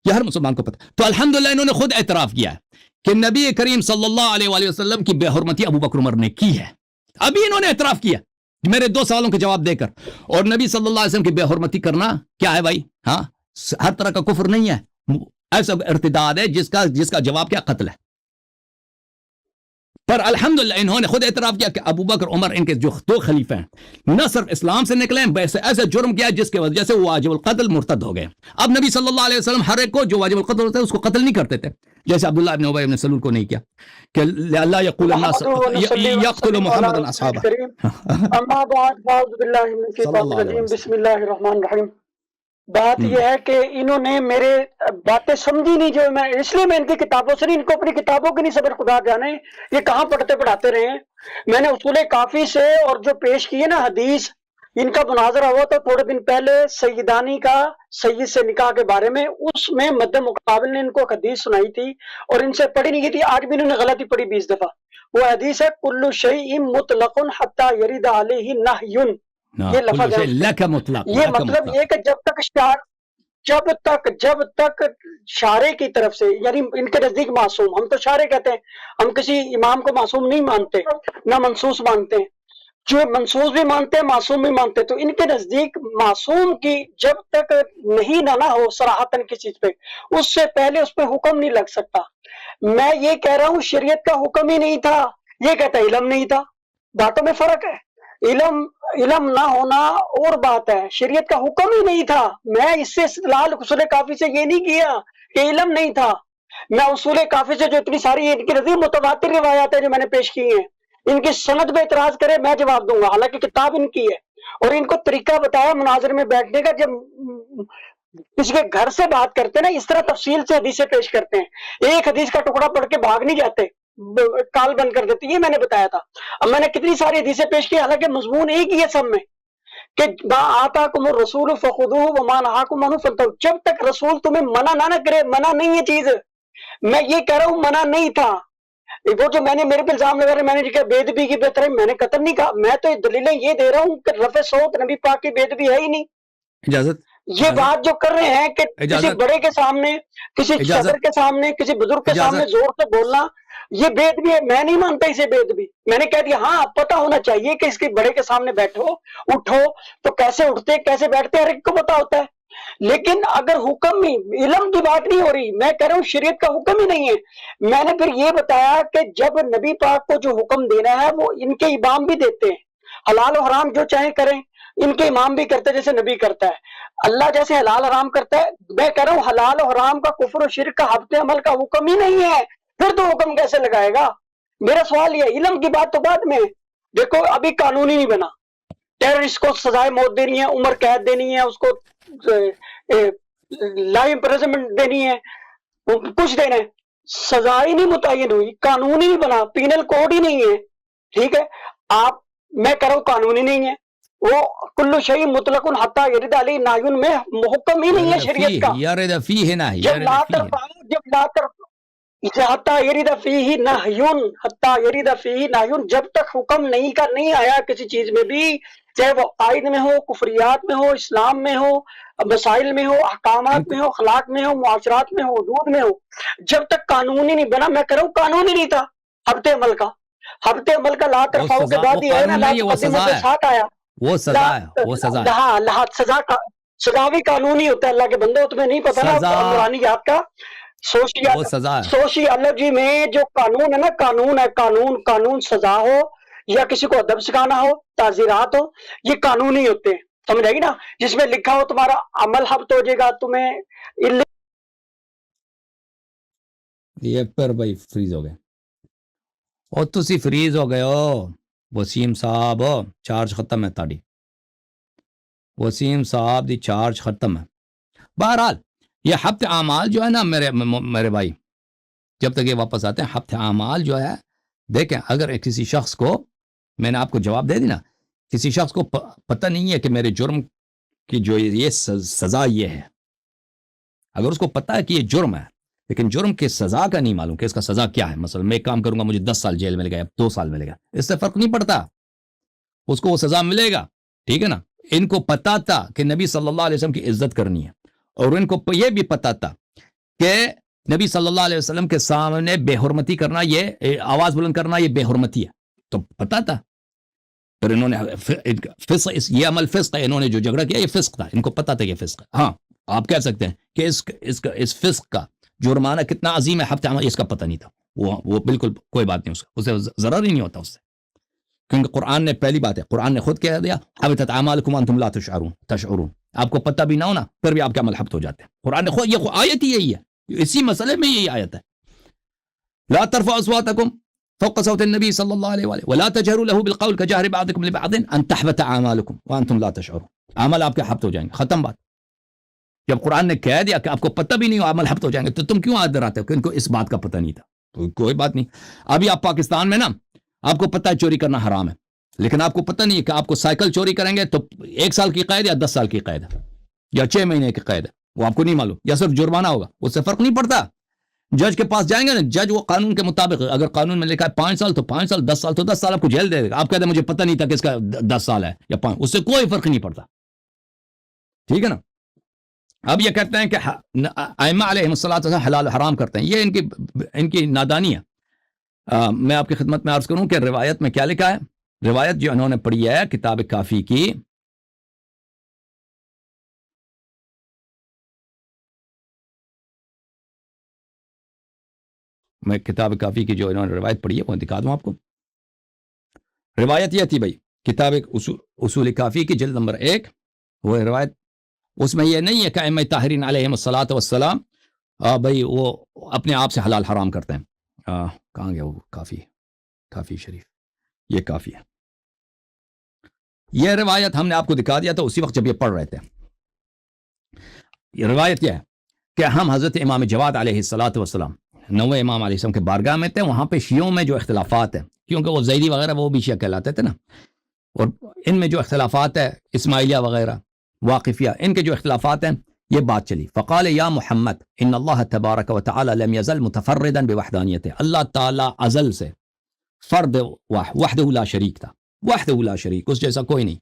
یہ ہر مسلمان کو پتہ ہے۔ تو الحمدللہ انہوں نے خود اعتراف کیا ہے کہ نبی کریم صلی اللہ علیہ وآلہ وسلم کی بے حرمتی ابو بکر عمر نے کی ہے، ابھی انہوں نے اعتراف کیا میرے 2 سوالوں کے جواب دے کر۔ اور نبی صلی اللہ علیہ وسلم کی بے حرمتی کرنا کیا ہے بھائی؟ ہاں، ہر طرح کا کفر نہیں ہے، ایسا ارتداد ہے جس کا جواب کیا؟ قتل ہے۔ پر الحمدللہ انہوں نے خود اعتراف کیا کہ ابو بکر عمر ان کے جو 2 خلیفہ ہیں نہ صرف اسلام سے نکلے ہیں، بلکہ ایسے جرم کیا جس کی وجہ سے وہ واجب القتل مرتد ہو گئے۔ اب نبی صلی اللہ علیہ وسلم ہر ایک کو جو واجب القتل ہوتا ہے اس کو قتل نہیں کرتے تھے، جیسے عبداللہ ابن ابی ابن سلول کو نہیں کیا کہ اللہ یقول الناس یقتل محمد اصحابہ۔ اما بعد، اعوذ باللہ من الشیطان الرجیم، بسم اللہ الرحمن الرحیم۔ بات یہ ہے کہ انہوں نے میرے باتیں سمجھی نہیں، جو میں اس لیے میں ان کی کتابوں سے نہیں، ان کو اپنی کتابوں کی نہیں صبر، خدا جانے یہ کہاں پڑھتے پڑھاتے رہے ہیں۔ میں نے اصول کافی سے اور جو پیش کیے نا حدیث، ان کا مناظرہ ہوا تھا تھوڑے دن پہلے سیدانی کا سید سے نکاح کے بارے میں، اس میں مد مقابل نے ان کو ایک حدیث سنائی تھی اور ان سے پڑھی نہیں گئی تھی، آج بھی انہوں نے غلطی پڑھی 20 دفعہ۔ وہ حدیث ہے کل شیء مطلق حتی یرد علیہ نہی، یہ لفظ كل ہے شيء لك مطلق، یہ لك مطلب مطلق. یہ کہ جب تک شارع کی طرف سے، یعنی ان کے نزدیک معصوم، ہم تو شارع کہتے ہیں، ہم کسی امام کو معصوم نہیں مانتے، نہ منصوص مانتے ہیں، جو منصوص بھی مانتے ہیں معصوم بھی مانتے ہیں، تو ان کے نزدیک معصوم کی جب تک نہیں نہ ہو صراحتاً کسی چیز پہ، اس سے پہلے اس پہ حکم نہیں لگ سکتا۔ میں یہ کہہ رہا ہوں شریعت کا حکم ہی نہیں تھا، یہ کہتا ہے علم نہیں تھا، باتوں میں فرق ہے۔ علم نہ ہونا اور بات ہے، شریعت کا حکم ہی نہیں تھا۔ میں اس سے استدلال اصول کافی سے یہ نہیں کیا کہ علم نہیں تھا، میں اصول کافی سے جو اتنی ساری ان کی نظیر متواتر روایات ہیں جو میں نے پیش کی ہیں، ان کی سند پہ اعتراض کرے میں جواب دوں گا، حالانکہ کتاب ان کی ہے، اور ان کو طریقہ بتایا مناظر میں بیٹھنے کا، جب کسی کے گھر سے بات کرتے ہیں نا اس طرح تفصیل سے حدیثیں پیش کرتے ہیں، ایک حدیث کا ٹکڑا پڑھ کے بھاگ نہیں جاتے، کال بند کر دیتے، یہ میں نے بتایا تھا۔ اب میں نے کتنی ساری حدیثیں پیش کی، حالانکہ مضمون ایک ہی ہے سب میں، کہ ما آتاکم الرسول فخذوہ وما نہاکم عنہ فانتہوا، جب تک رسول تمہیں منع نہ کرے، منع نہیں ہے چیز، میں یہ کہہ رہا ہوں منع نہیں تھا۔ وہ جو میں نے میرے پہ الزام لگا رہے، میں نے کہا بے ادبی کی بہتر ہے، میں نے قطع نہیں کہا، میں تو دلیلیں یہ دے رہا ہوں کہ رفع صوت نبی پاک کی بے ادبی ہے ہی نہیں۔ اجازت یہ بات جو کر رہے ہیں کہ کسی بڑے کے سامنے، کسی صدر کے سامنے، کسی بزرگ کے سامنے زور سے بولنا، یہ بے ادبی ہے، میں نہیں مانتا اسے بے ادبی۔ میں نے کہہ دیا ہاں پتہ ہونا چاہیے کہ اس کے بڑے کے سامنے بیٹھو اٹھو تو کیسے اٹھتے کیسے بیٹھتے ہر ایک کو پتہ ہوتا ہے، لیکن اگر حکم ہی، علم کی بات نہیں ہو رہی، میں کہہ رہا ہوں شریعت کا حکم ہی نہیں ہے۔ میں نے پھر یہ بتایا کہ جب نبی پاک کو جو حکم دینا ہے وہ ان کے امام بھی دیتے ہیں، حلال و حرام جو چاہیں کریں، ان کے امام بھی کرتے ہیں جیسے نبی کرتا ہے، اللہ جیسے حلال حرام کرتا ہے۔ میں کہہ رہا ہوں حلال و حرام کا، کفر و شرک کا، ہفتے عمل کا حکم ہی نہیں ہے، پھر تو حکم کیسے لگائے گا؟ میرا سوال یہ، علم کی بات تو بعد میں، دیکھو ابھی قانون ہی نہیں بنا، ٹیررسٹ کو سزائے موت دینی ہے، عمر قید دینی ہے، اس کو لائف امپریزنمنٹ دینی ہے، کچھ دینا ہے، سزا ہی نہیں متعین ہوئی، قانون ہی نہیں بنا، پینل کوڈ ہی نہیں ہے، ٹھیک ہے؟ آپ، میں کہہ رہا ہوں قانون ہی نہیں ہے، وہ کل شیء مطلق حتی یرد علیہ نہی میں محکم ہی نہیں ہے شریعت کا، يرد فيه نهي، جب يرد لا فيه ترفعوا، جب لا ترفعوا حتی یرد فیہ نہی، حتی یرد فیہ نہی، جب تک حکم نہیں آیا کسی چیز میں بھی، چاہے وہ عقائد میں ہو، کفریات میں ہو، اسلام میں ہو، مسائل میں ہو، احکامات میں ہو، اخلاق میں ہو، معاشرات میں ہو، حدود میں ہو، جب تک قانون ہی نہیں بنا، میں کہہ رہا ہوں قانون ہی نہیں تھا ہفتے عمل کا، ہفتے عمل کا لا ترفعوا کے بعد یہ ہے نا لا تقدموا کے ساتھ آیا، وہ سزا ہے، وہ سزا ہے، ہاں سزا کا، سزا بھی قانون ہی ہوتا ہے، اللہ کے بندے تمہیں نہیں پتا نا نورانیات کا، وہ سزا ہے۔ سوشیالوجی میں جو قانون ہے نا، قانون ہے، قانون سزا ہو یا کسی کو ادب سکھانا ہو، تعزیرات ہو، یہ قانون ہی ہوتے ہیں، سمجھ آئے گی نا؟ جس میں لکھا ہو تمہارا عمل ہفت ہو جائے گا، تمہیں یہ پر بھائی فریز ہو گئے، اور تسی فریز ہو گئے ہو وسیم صاحب، چارج ختم ہے تاڑی، وسیم صاحب دی چارج ختم ہے۔ بہرحال یہ ہفت اعمال جو ہے نا میرے بھائی، جب تک یہ واپس آتے ہیں، ہفت اعمال جو ہے، دیکھیں اگر کسی شخص کو، میں نے آپ کو جواب دے دی نا، کسی شخص کو پتہ نہیں ہے کہ میرے جرم کی جو یہ سزا یہ ہے، اگر اس کو پتہ ہے کہ یہ جرم ہے لیکن جرم کی سزا کا نہیں معلوم کہ اس کا سزا کیا ہے، مثلا میں ایک کام کروں گا مجھے 10 سال جیل ملے گا یا 2 سال ملے گا، اس سے فرق نہیں پڑتا، اس کو وہ سزا ملے گا، ٹھیک ہے نا؟ ان کو پتا تھا کہ نبی صلی اللہ علیہ وسلم کی عزت کرنی ہے، اور ان کو یہ بھی پتا تھا کہ نبی صلی اللہ علیہ وسلم کے سامنے بے حرمتی کرنا، یہ آواز بلند کرنا، یہ بے حرمتی ہے، تو پتا تھا، پھر انہوں نے فسق، یہ عمل فسق ہے، انہوں نے جو جھگڑا کیا یہ فسق تھا، ان کو پتا تھا یہ فسق ہے۔ ہاں آپ کہہ سکتے ہیں کہ اس فسق کا جرمانہ کتنا عظیم ہے، ہفتہ عمل، اس کا پتہ نہیں تھا، وہ بالکل کوئی بات نہیں، اسے ضرر ہی نہیں ہوتا اس سے، کیونکہ قرآن نے، پہلی بات ہے قرآن نے خود کہہ دیا حبطت اعمالکم وانتم لا تشعرون، آپ کو پتہ بھی نہ ہونا پھر بھی آپ کے عمل حبط ہو جاتے ہیں، قرآن نے خود، یہ آیت ہی یہی ہے، اسی مسئلے میں یہی آیت ہے، لا ترفعوا اصواتکم فوق صوت النبی صلی اللہ علیہ وآلہ ولا تجهروا له بالقول كجهر بعضكم لبعض ان تحبط اعمالكم وانتم لا تشعرون، عمل آپ کے حبط ہو جائیں گے، ختم بات۔ جب قرآن نے کہہ دیا کہ آپ کو پتہ بھی نہیں ہو عمل ہفت ہو جائیں گے تو تم کیوں آدر آتے ہو کہ ان کو اس بات کا پتہ نہیں تھا؟ تو کوئی بات نہیں. ابھی آپ پاکستان میں نا آپ کو پتہ ہے چوری کرنا حرام ہے، لیکن آپ کو پتہ نہیں ہے کہ آپ کو سائیکل چوری کریں گے تو 1 سال کی قید یا 10 سال کی قید ہے یا 6 مہینے کی قید ہے، وہ آپ کو نہیں معلوم، یا صرف جرمانہ ہوگا، اس سے فرق نہیں پڑتا. جج کے پاس جائیں گے نا، جج وہ قانون کے مطابق، اگر قانون میں لکھا ہے 5 سال تو 5 سال، 10 سال تو 10 سال آپ کو جیل دے گا. آپ کہتے ہیں مجھے پتہ نہیں تھا کہ اس کا 10 سال ہے یا 5، اس سے کوئی فرق نہیں پڑتا. ٹھیک ہے نا. اب یہ کہتے ہیں کہ ائمہ علیہم الصلوۃ والسلام حلال حرام کرتے ہیں، یہ ان کی نادانی ہے. میں آپ کی خدمت میں عرض کروں کہ روایت میں کیا لکھا ہے. روایت جو انہوں نے پڑھی ہے کتاب کافی کی، میں کتاب کافی کی جو انہوں نے روایت پڑھی ہے وہ دکھا دوں آپ کو. روایت یہ تھی بھائی، کتاب اصول کافی کی جلد نمبر 1، وہ روایت، اس میں یہ نہیں ہے کہ ائمہ طاہرین علیہم الصلوۃ والسلام بھائی وہ اپنے آپ سے حلال حرام کرتے ہیں. کہاں گیا وہ کافی شریف، یہ کافی ہے. یہ روایت ہم نے آپ کو دکھا دیا تھا اسی وقت جب یہ پڑھ رہے تھے. یہ روایت کیا ہے کہ ہم حضرت امام جواد علیہ الصلوۃ والسلام 9ویں امام علیہ السلام کے بارگاہ میں تھے. وہاں پہ شیعوں میں جو اختلافات ہیں، کیونکہ وہ زیدی وغیرہ وہ بھی شیعہ کہلاتے تھے نا، اور ان میں جو اختلافات ہے اسماعیلیہ وغیرہ واقفیہ، ان کے جو اختلافات ہیں، یہ بات چلی. فقال یا محمد ان اللہ تبارک و تعالی لم یزل متفردا بوحدانیتہ، اللہ تعالی ازل سے فرد وحدہ لا شریک تھا، وحدہ لا شریک، اس جیسا کوئی نہیں.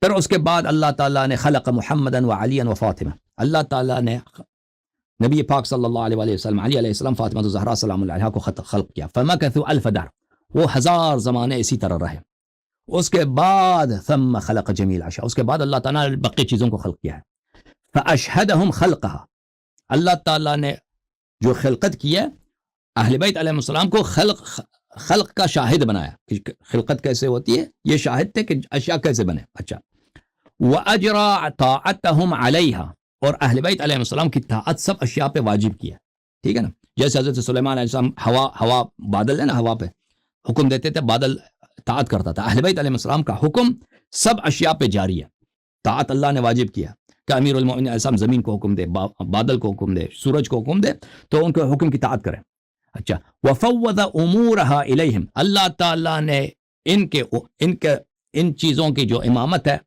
پھر اس کے بعد اللہ تعالیٰ نے خلق محمدا وعلیا وفاطمہ، اللہ تعالیٰ نے نبی پاک صلی اللہ علیہ وسلم، علی علیہ السلام، فاطمہ الزہرا سلام اللہ علیہا کو خلق کیا. فمکثوا 1000 دہر، وہ 1000 زمانے اسی طرح رہے. اس کے بعد ثم خلق جمیع الاشیاء، اس کے بعد اللہ تعالیٰ نے بقیہ چیزوں کو خلق کیا ہے. فاشہدہم خلقہا، اللہ تعالیٰ نے جو خلقت کی ہے اہل بیت علیہ السلام کو خلق کا شاہد بنایا کہ خلقت کیسے ہوتی ہے، یہ شاہد تھے کہ اشیاء کیسے بنے. اچھا، وَأَجْرَى طَاعَتَهُمْ عَلَيْهَا، اور اہل بیت علیہ السلام کی طاعت سب اشیاء پہ واجب کیا. ٹھیک ہے نا. جیسے حضرت سلیمان علیہ السلام ہوا بادل ہے نا، ہوا پہ حکم دیتے تھے، بادل طاعت کرتا تھا. اہل بیت علیہ السلام کا حکم سب اشیاء پہ جاری ہے، طاعت اللہ نے واجب کیا کہ امیر المؤمنین علیہ السلام زمین کو حکم دے، بادل کو حکم دے، سورج کو حکم دے تو ان کے حکم کی طاعت کریں. اچھا، وفوض امورها الیہم، اللہ تعالیٰ نے ان چیزوں کی جو امامت ہے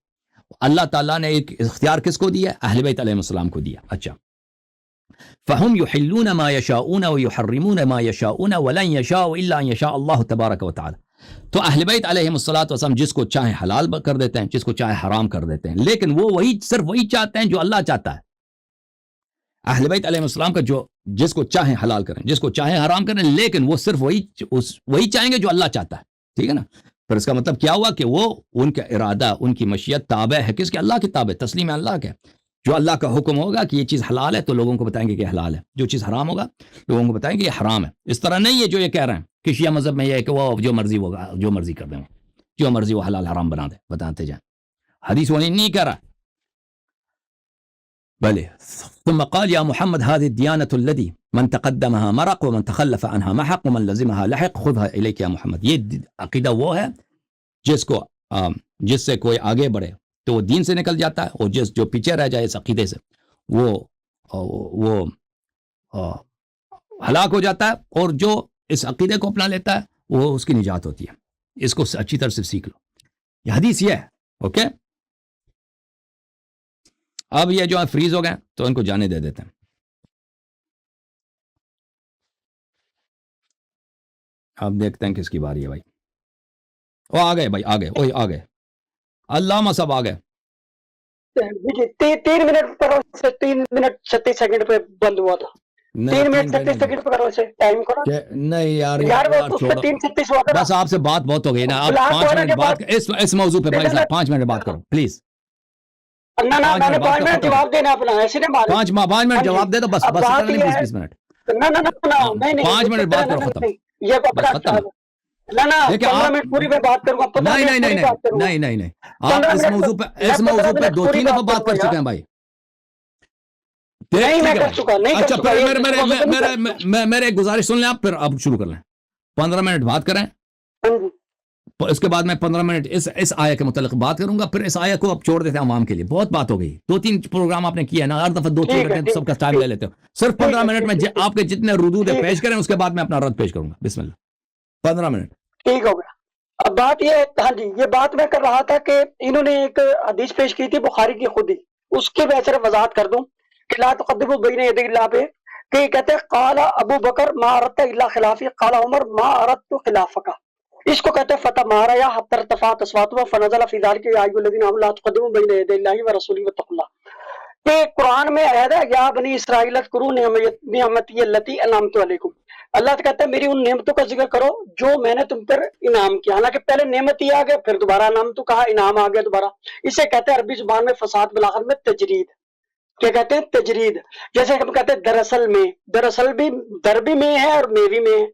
اللہ تعالیٰ نے ایک اختیار کس کو دیا؟ اہل بیت علیہ السلام کو دیا. اچھا، فہم یحلون ما یشاؤون ویحرمون ما یشاؤون ولن یشاؤ الا ان یشاء اللہ تبارک و تعالی. تو اہل بیت علیہ السلام جس کو چاہے حلال کر دیتے ہیں، جس کو چاہے حرام کر دیتے ہیں، لیکن وہ صرف وہی چاہتے ہیں جو اللہ چاہتا ہے. اہل بیت علیہ السلام کا جو جس کو چاہیں حلال کریں، جس کو چاہیں حرام کریں، لیکن وہ صرف وہی چاہیں گے جو اللہ چاہتا ہے. ٹھیک ہے نا. پھر اس کا مطلب کیا ہوا کہ وہ ان کا ارادہ، ان کی مشیت تابع ہے کس کے؟ اللہ کی تابع، تسلیم اللہ کے. جو اللہ کا حکم ہوگا کہ یہ چیز حلال ہے تو لوگوں کو بتائیں گے کہ حلال ہے، جو چیز حرام ہوگا لوگوں کو بتائیں گے یہ حرام ہے. اس طرح نہیں ہے جو یہ کہہ رہے ہیں کہ شیعہ مذہب میں یہ ہے کہ وہ جو مرضی ہوگا، جو مرضی کر دیں، جو مرضی وہ حلال حرام بنا دیں، بتاتے جائیں. حدیث وہ نہیں کہہ رہا. بلے ثم قال یا محمد هذه الديانة الذي من تقدمها مرق ومن تخلف عنها محق ومن لزمها لحق خذها إليك يا محمد. یہ عقیدہ وہ ہے جس سے کوئی آگے بڑھے تو وہ دین سے نکل جاتا ہے، اور جو پیچھے رہ جائے اس عقیدے سے وہ ہلاک ہو جاتا ہے، اور جو اس عقیدے کو اپنا لیتا ہے وہ اس کی نجات ہوتی ہے. اس کو اچھی طرح سے سیکھ لو. یہ حدیث یہ ہے. اوکے، اب یہ جو ہے فریز ہو گئے تو ان کو جانے دے دیتے ہیں. اب دیکھتے ہیں کس کی باری ہے بھائی. وہ آ گئے بھائی، آ گئے، وہی آ گئے، علامہ صاحب آ گئے. 3 منٹ پر 3 منٹ 36 سیکنڈ پہ بند ہوا تھا. 3 منٹ 36 سیکنڈ پہ کرو اسے ٹائم کرو. نہیں یار، وہ 3:36 ہوا تھا. بس آپ سے بات بہت ہو گئی نا. آپ 5 منٹ بات اس موضوع پہ بھائی صاحب 5 منٹ بات کرو پلیز. میں نے 5 منٹ جواب دینا اپنا، ایسے نہیں مارے. 5 منٹ جواب دے دو بس 20 منٹ. 5 منٹ بات کرو، ختم. یہ ختم. پوری میں بات کروں گا. نہیں آپ اس موضوع پہ 2-3 دفعہ بات کر چکے ہیں بھائی. اچھا پھر میرے ایک گزارش سن لیں آپ، پھر آپ شروع کر لیں. 15 منٹ بات کریں. اس کے بعد میں 15 منٹ اس آیا کے متعلق بات کروں گا، پھر اس آیا کو اب چھوڑ دیتے ہیں عوام کے لیے. بہت بات ہو گئی، 2-3 پروگرام آپ نے کیا ہے نا، ہر دفعہ 2-3 ٹھیک ہے، گھنٹے سب کا ٹائم لے لیتے ہو. صرف 15 منٹ میں آپ کے جتنے ردود ٹھیک ہے، پیش کریں اس کے بعد میں اپنا رد پیش کروں گا. بسم اللہ. 15 منٹ. ٹھیک ہو گیا. اب بات یہ ہے، ہاں جی، یہ بات میں کر رہا تھا کہ انہوں نے ایک حدیث پیش کی تھی بخاری کی خود ہی، اس کی میں صرف وضاحت کر دوں کہ لا تقدموا بین یدی اللہ پہ، کہ کہتے ہیں قال ابو بکر ما اردت الا خلافی، قال عمر ما اردت خلافک. اس کو کہتے ہیں فتح مارا یا حتی ارتفعت اصواتهم فنزل فی ذلک یا ایھا الذین آمنوا لا تقدموا بین یدی اللہ ورسولہ واتقوا اللہ. کہ قرآن میں آیا ہے یا بنی اسرائیل اذکروا نعمتی التی انعمت علیکم. اللہ تو کہتا ہے میری ان نعمتوں کا ذکر کرو جو میں نے تم پر انعام کیا. حالانکہ پہلے نعمت ہی آ گیا، پھر دوبارہ انعام تو کہا، انعام آ گیا دوبارہ. اسے کہتے ہیں عربی زبان میں فصاحت بالآخر میں تجرید. کیا کہتے ہیں؟ تجرید. جیسے ہم کہتے ہیں دراصل میں، دراصل بھی در بھی میں ہے اور میں بھی میں ہے.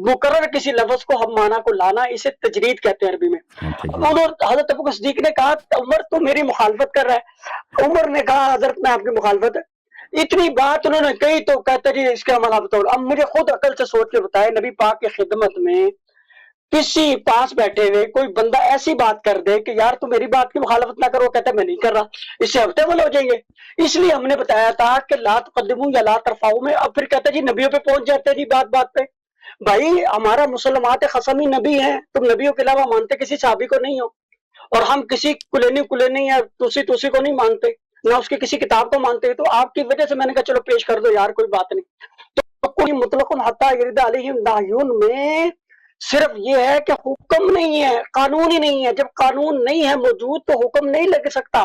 مقرر کسی لفظ کو ہم معنی کو لانا، اسے تجرید کہتے ہیں عربی میں. حضرت ابو صدیق نے کہا عمر تو میری مخالفت کر رہا ہے. عمر نے کہا حضرت میں آپ کی مخالفت ہے. اتنی بات انہوں نے کہی تو کہتے جی اس کا عمل آپ بتاؤ. اب مجھے خود عقل سے سوچ کے بتائے، نبی پاک کی خدمت میں کسی پاس بیٹھے ہوئے کوئی بندہ ایسی بات کر دے کہ یار تو میری بات کی مخالفت نہ کرو، کہتا ہے میں نہیں کر رہا، اس سے ہفتے بل ہو جائیں گے. اس لیے ہم نے بتایا تھا کہ لا تقدموا یا لا ترفعوا میں. اب پھر کہتے جی نبیوں پہ پہنچ جاتے جی بات بات پہ. بھائی ہمارا مسلمات خصمی نبی ہیں، تم نبیوں کے علاوہ مانتے کسی صحابی کو نہیں ہو، اور ہم کسی کلینی یا توسی کو نہیں مانتے، نہ اس کی کسی کتاب کو مانتے. تو آپ کی وجہ سے میں نے کہا چلو پیش کر دو یار، کوئی بات نہیں. تو کوئی مطلق حتی یرد علیہم نہیون میں صرف یہ ہے کہ حکم نہیں ہے، قانون ہی نہیں ہے. جب قانون نہیں ہے موجود تو حکم نہیں لگ سکتا.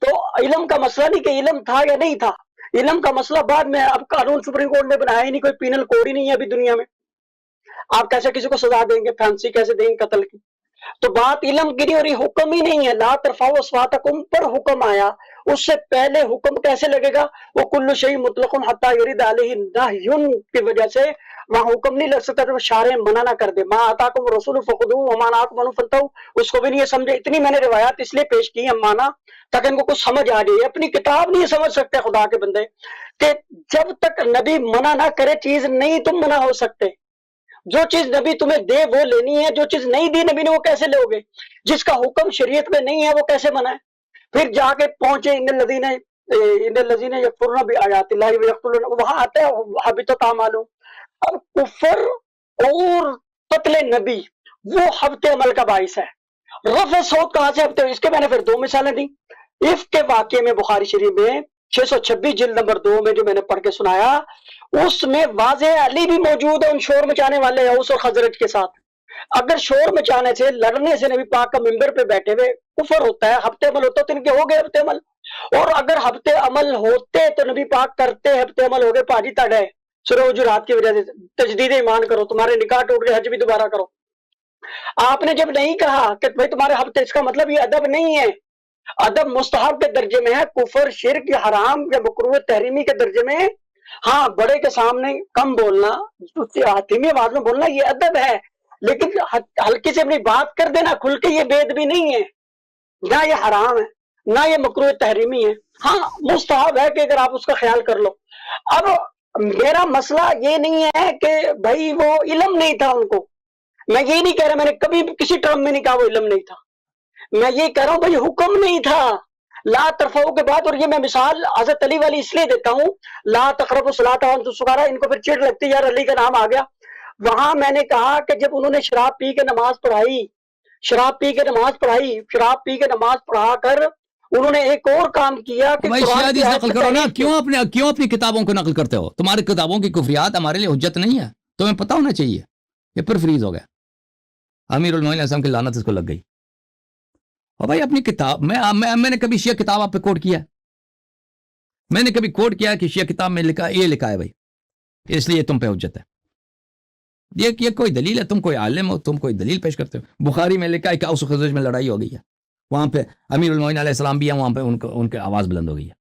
تو علم کا مسئلہ نہیں کہ علم تھا یا نہیں تھا، علم کا مسئلہ بعد میں. اب قانون سپریم کورٹ نے بنایا ہی نہیں، کوئی پینل کوڈ ہی نہیں ہے ابھی دنیا میں. آپ کیسے کسی کو سزا دیں گے، پھانسی کیسے دیں گے قتل کی؟ تو بات علم کی نہیں ہو رہی، حکم ہی نہیں ہے. لا ترفعوا اصواتکم پر حکم آیا، اس سے پہلے حکم کیسے لگے گا؟ وہ کل شیء مطلق حتی یرد علیہ نہی کی وجہ سے وہاں حکم نہیں لگ سکتا تو شارع منع نہ کر دے. ما آتاکم الرسول فخذوہ وما نہاکم عنہ فانتہوا، اس کو بھی نہیں سمجھے. اتنی میں نے روایات اس لیے پیش کی ہیں مانا تاکہ ان کو کچھ سمجھ آ جائے. اپنی کتاب نہیں سمجھ سکتے خدا کے بندے، کہ جب تک نبی منع نہ کرے چیز نہیں تم منع ہو سکتے. جو چیز نبی تمہیں دے وہ لینی ہے، جو چیز نہیں دی نبی نے وہ کیسے لو گے؟ جس کا حکم شریعت میں نہیں ہے وہ کیسے منع ہے؟ پھر جا کے پہنچے ان الذین یکفرون بآیات اللہ ویقتلون، وہاں آتا ہے حبطت اعمالہم. اب کفر اور قتل نبی وہ حبط عمل کا باعث ہے. رفع صوت کہاں سے حبط؟ اس کے میں نے پھر 2 مثالیں دی. عفق کے واقعے میں بخاری شریف میں 626 جلد نمبر 2 میں جو میں نے پڑھ کے سنایا، اس میں واضح علی بھی موجود ہے ان شور مچانے والے اوس اور خزرج کے ساتھ. اگر شور مچانے سے، لڑنے سے نبی پاک کا ممبر پہ بیٹھے ہوئے کفر ہوتا ہے، حبط عمل ہوتا ہے، تو ان کے ہو گئے حبط عمل. اور اگر حبط عمل ہوتے تو نبی پاک کرتے، حبط عمل ہو گئے پاجی تڑے سورہ حجرات کی وجہ سے. تجدید ایمان کرو، تمہارے نکاح ٹوٹ گئے، حج بھی دوبارہ کرو. آپ نے جب نہیں کہا کہ بھائی تمہارے حبط، اس کا مطلب یہ ادب نہیں ہے. ادب مستحب کے درجے میں ہے، کفر شرک یا حرام یا مکروہ تحریمی کے درجے میں. ہاں بڑے کے سامنے کم بولنا، حتیمی آواز میں بولنا یہ ادب ہے، لیکن ہلکی سے اپنی بات کر دینا کھل کے یہ بے ادبی نہیں ہے، نہ یہ حرام ہے نہ یہ مکروہ تحریمی ہے. ہاں مستحب ہے کہ اگر آپ اس کا خیال کر لو. اب میرا مسئلہ یہ نہیں ہے کہ بھائی وہ علم نہیں تھا ان کو، میں یہ نہیں کہہ رہا، میں نے کبھی کسی ٹرم میں نہیں کہا وہ علم نہیں تھا. میں یہ کہہ رہا ہوں بھائی حکم نہیں تھا. لا ترفعوا کے بعد، اور یہ میں مثال حضرت علی والی اس لیے دیتا ہوں، لا تقربوا الصلاۃ وانتم سکارا، ان کو پھر چڑ لگتی ہے یار علی کا نام آ گیا. وہاں میں نے کہا کہ جب انہوں نے شراب پی کے نماز پڑھائی، شراب پی کے نماز پڑھا کر انہوں نے ایک اور کام کیا کہ بھائی شیعہ حدیث نقل کرو نا، کیوں اپنی کتابوں کو نقل کرتے ہو؟ تمہاری کتابوں کی کفریات ہمارے لیے حجت نہیں ہے، تمہیں پتہ ہونا چاہیے. یہ پھر فریز ہو گیا، امیر المومنین علیہ السلام کی لعنت اس کو لگ گئی. اور بھائی اپنی کتاب میں نے کبھی شیعہ کتاب آپ پہ کوٹ کیا؟ میں نے کبھی کوٹ کیا کہ شیعہ کتاب میں یہ لکھا ہے بھائی اس لیے تم پہ حجت ہے؟ یہ کوئی دلیل ہے؟ تم کوئی عالم ہو، تم کوئی دلیل پیش کرتے ہو؟ بخاری میں لکھا ہے کہ اوس و خزرج میں لڑائی ہو گئی ہے، وہاں پہ امیر المومنین علیہ السلام بھی ہیں، وہاں پہ ان کے آواز بلند ہو گئی ہے.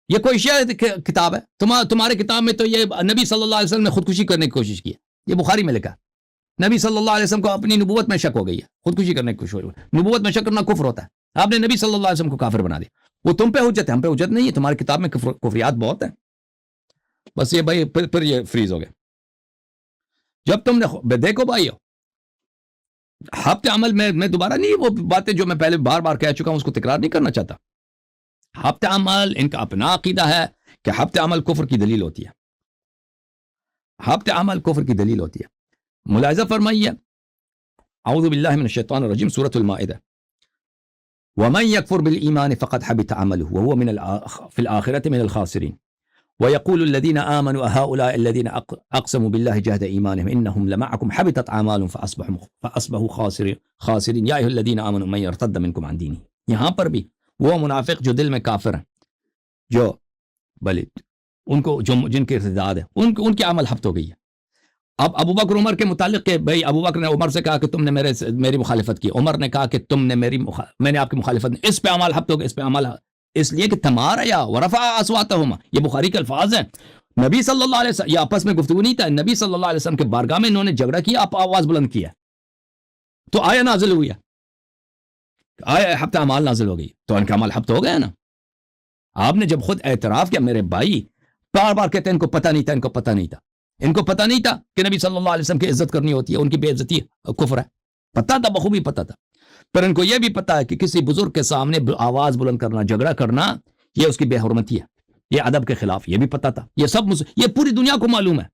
یہ کوئی شیعہ کتاب ہے؟ تمہارے کتاب میں تو یہ نبی صلی اللہ علیہ وسلم نے خودکشی کرنے کی کوشش کی ہے، یہ بخاری میں لکھا ہے. نبی صلی اللہ علیہ وسلم کو اپنی نبوت میں شک ہو گئی ہے، خودکشی کرنے کی کوشش ہو رہی ہے. نبوت میں شک کرنا کفر ہوتا ہے. آپ نے نبی صلی اللہ علیہ وسلم کو کافر بنا دیا. وہ تم پہ حجت ہے، ہم پہ حجت نہیں ہے. تمہاری کتاب میں کفریات بہت ہیں. بس یہ بھائی پھر یہ فریز ہو گیا. جب تم نے دیکھو بھائیو، حبت عمل میں دوبارہ نہیں وہ باتیں جو میں پہلے بار بار کہہ چکا ہوں اس کو تکرار نہیں کرنا چاہتا. حبت عمل ان کا اپنا عقیدہ ہے کہ حبت عمل کفر کی دلیل ہوتی ہے. حبت عمل کفر کی دلیل ہوتی ہے. ملاحظہ فرمائیے اعوذ باللہ من الشیطان الرجیم سورۃ المائدہ ومن يكفر بالایمان فقد حبط عمله وهو في الآخرة من الخاسرين ويقول الذين آمنوا هؤلاء الذين اقسموا بالله جهد ایمانهم انهم لمعكم حبطت اعمالهم فاصبحوا خاسرين يا ايها الذين آمنوا من يرتد منكم عن دينه. یہاں پر بھی وہ منافق جو دل میں کافر ہیں جو بلے ان کو جو جن کے ارتداد ہے ان کے عمل حبط ہو گئی ہے. اب ابو بکر عمر کے متعلق کہ بھئی ابو بکر نے عمر سے کہا کہ تم نے میری مخالفت کی, عمر نے کہا کہ تم نے میں نے آپ کی مخالفت نہیں, اس پہ عمل حبط ہو گیا, اس پہ عمل اس لیے کہ تمارا ورفع اصواتہما, یہ بخاری کے الفاظ ہیں. نبی صلی اللہ علیہ وسلم یہ آپس میں گفتگو نہیں تھا, نبی صلی اللہ علیہ وسلم کے بارگاہ میں انہوں نے جھگڑا کیا, آپ آواز بلند کیا تو آیا نازل ہوئی ہے, آیا حبط اعمال نازل ہو گئی تو ان کا عمل حبط ہو گیا نا. آپ نے جب خود اعتراف کیا میرے بھائی بار بار کہتے ہیں ان کو پتہ نہیں تھا, ان کو پتہ نہیں تھا, ان کو پتہ نہیں تھا کہ نبی صلی اللہ علیہ وسلم کی عزت کرنی ہوتی ہے, ان کی بے عزتی کفر ہے, پتہ تھا بخوبی پتہ تھا. پر ان کو یہ بھی پتہ ہے کہ کسی بزرگ کے سامنے آواز بلند کرنا, جھگڑا کرنا یہ اس کی بے حرمتی ہے, یہ ادب کے خلاف, یہ بھی پتہ تھا, یہ سب یہ پوری دنیا کو معلوم ہے.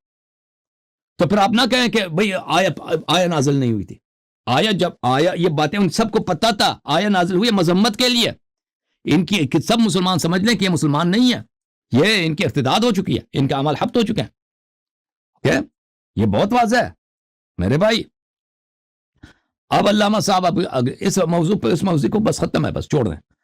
تو پھر آپ نہ کہیں کہ بھئی آیا نازل نہیں ہوئی تھی, آیا جب آیا یہ باتیں ان سب کو پتہ تھا, آیا نازل ہوئی مذمت کے لیے. ان کی سب مسلمان سمجھ لیں کہ یہ مسلمان نہیں ہے, یہ ان کی ارتداد ہو چکی ہے, ان کا عمل حبط ہو چکے ہیں. یہ بہت واضح ہے میرے بھائی. اب علامہ صاحب اب اس موضوع پہ اس موضوع کو بس ختم ہے, بس چھوڑ دیں.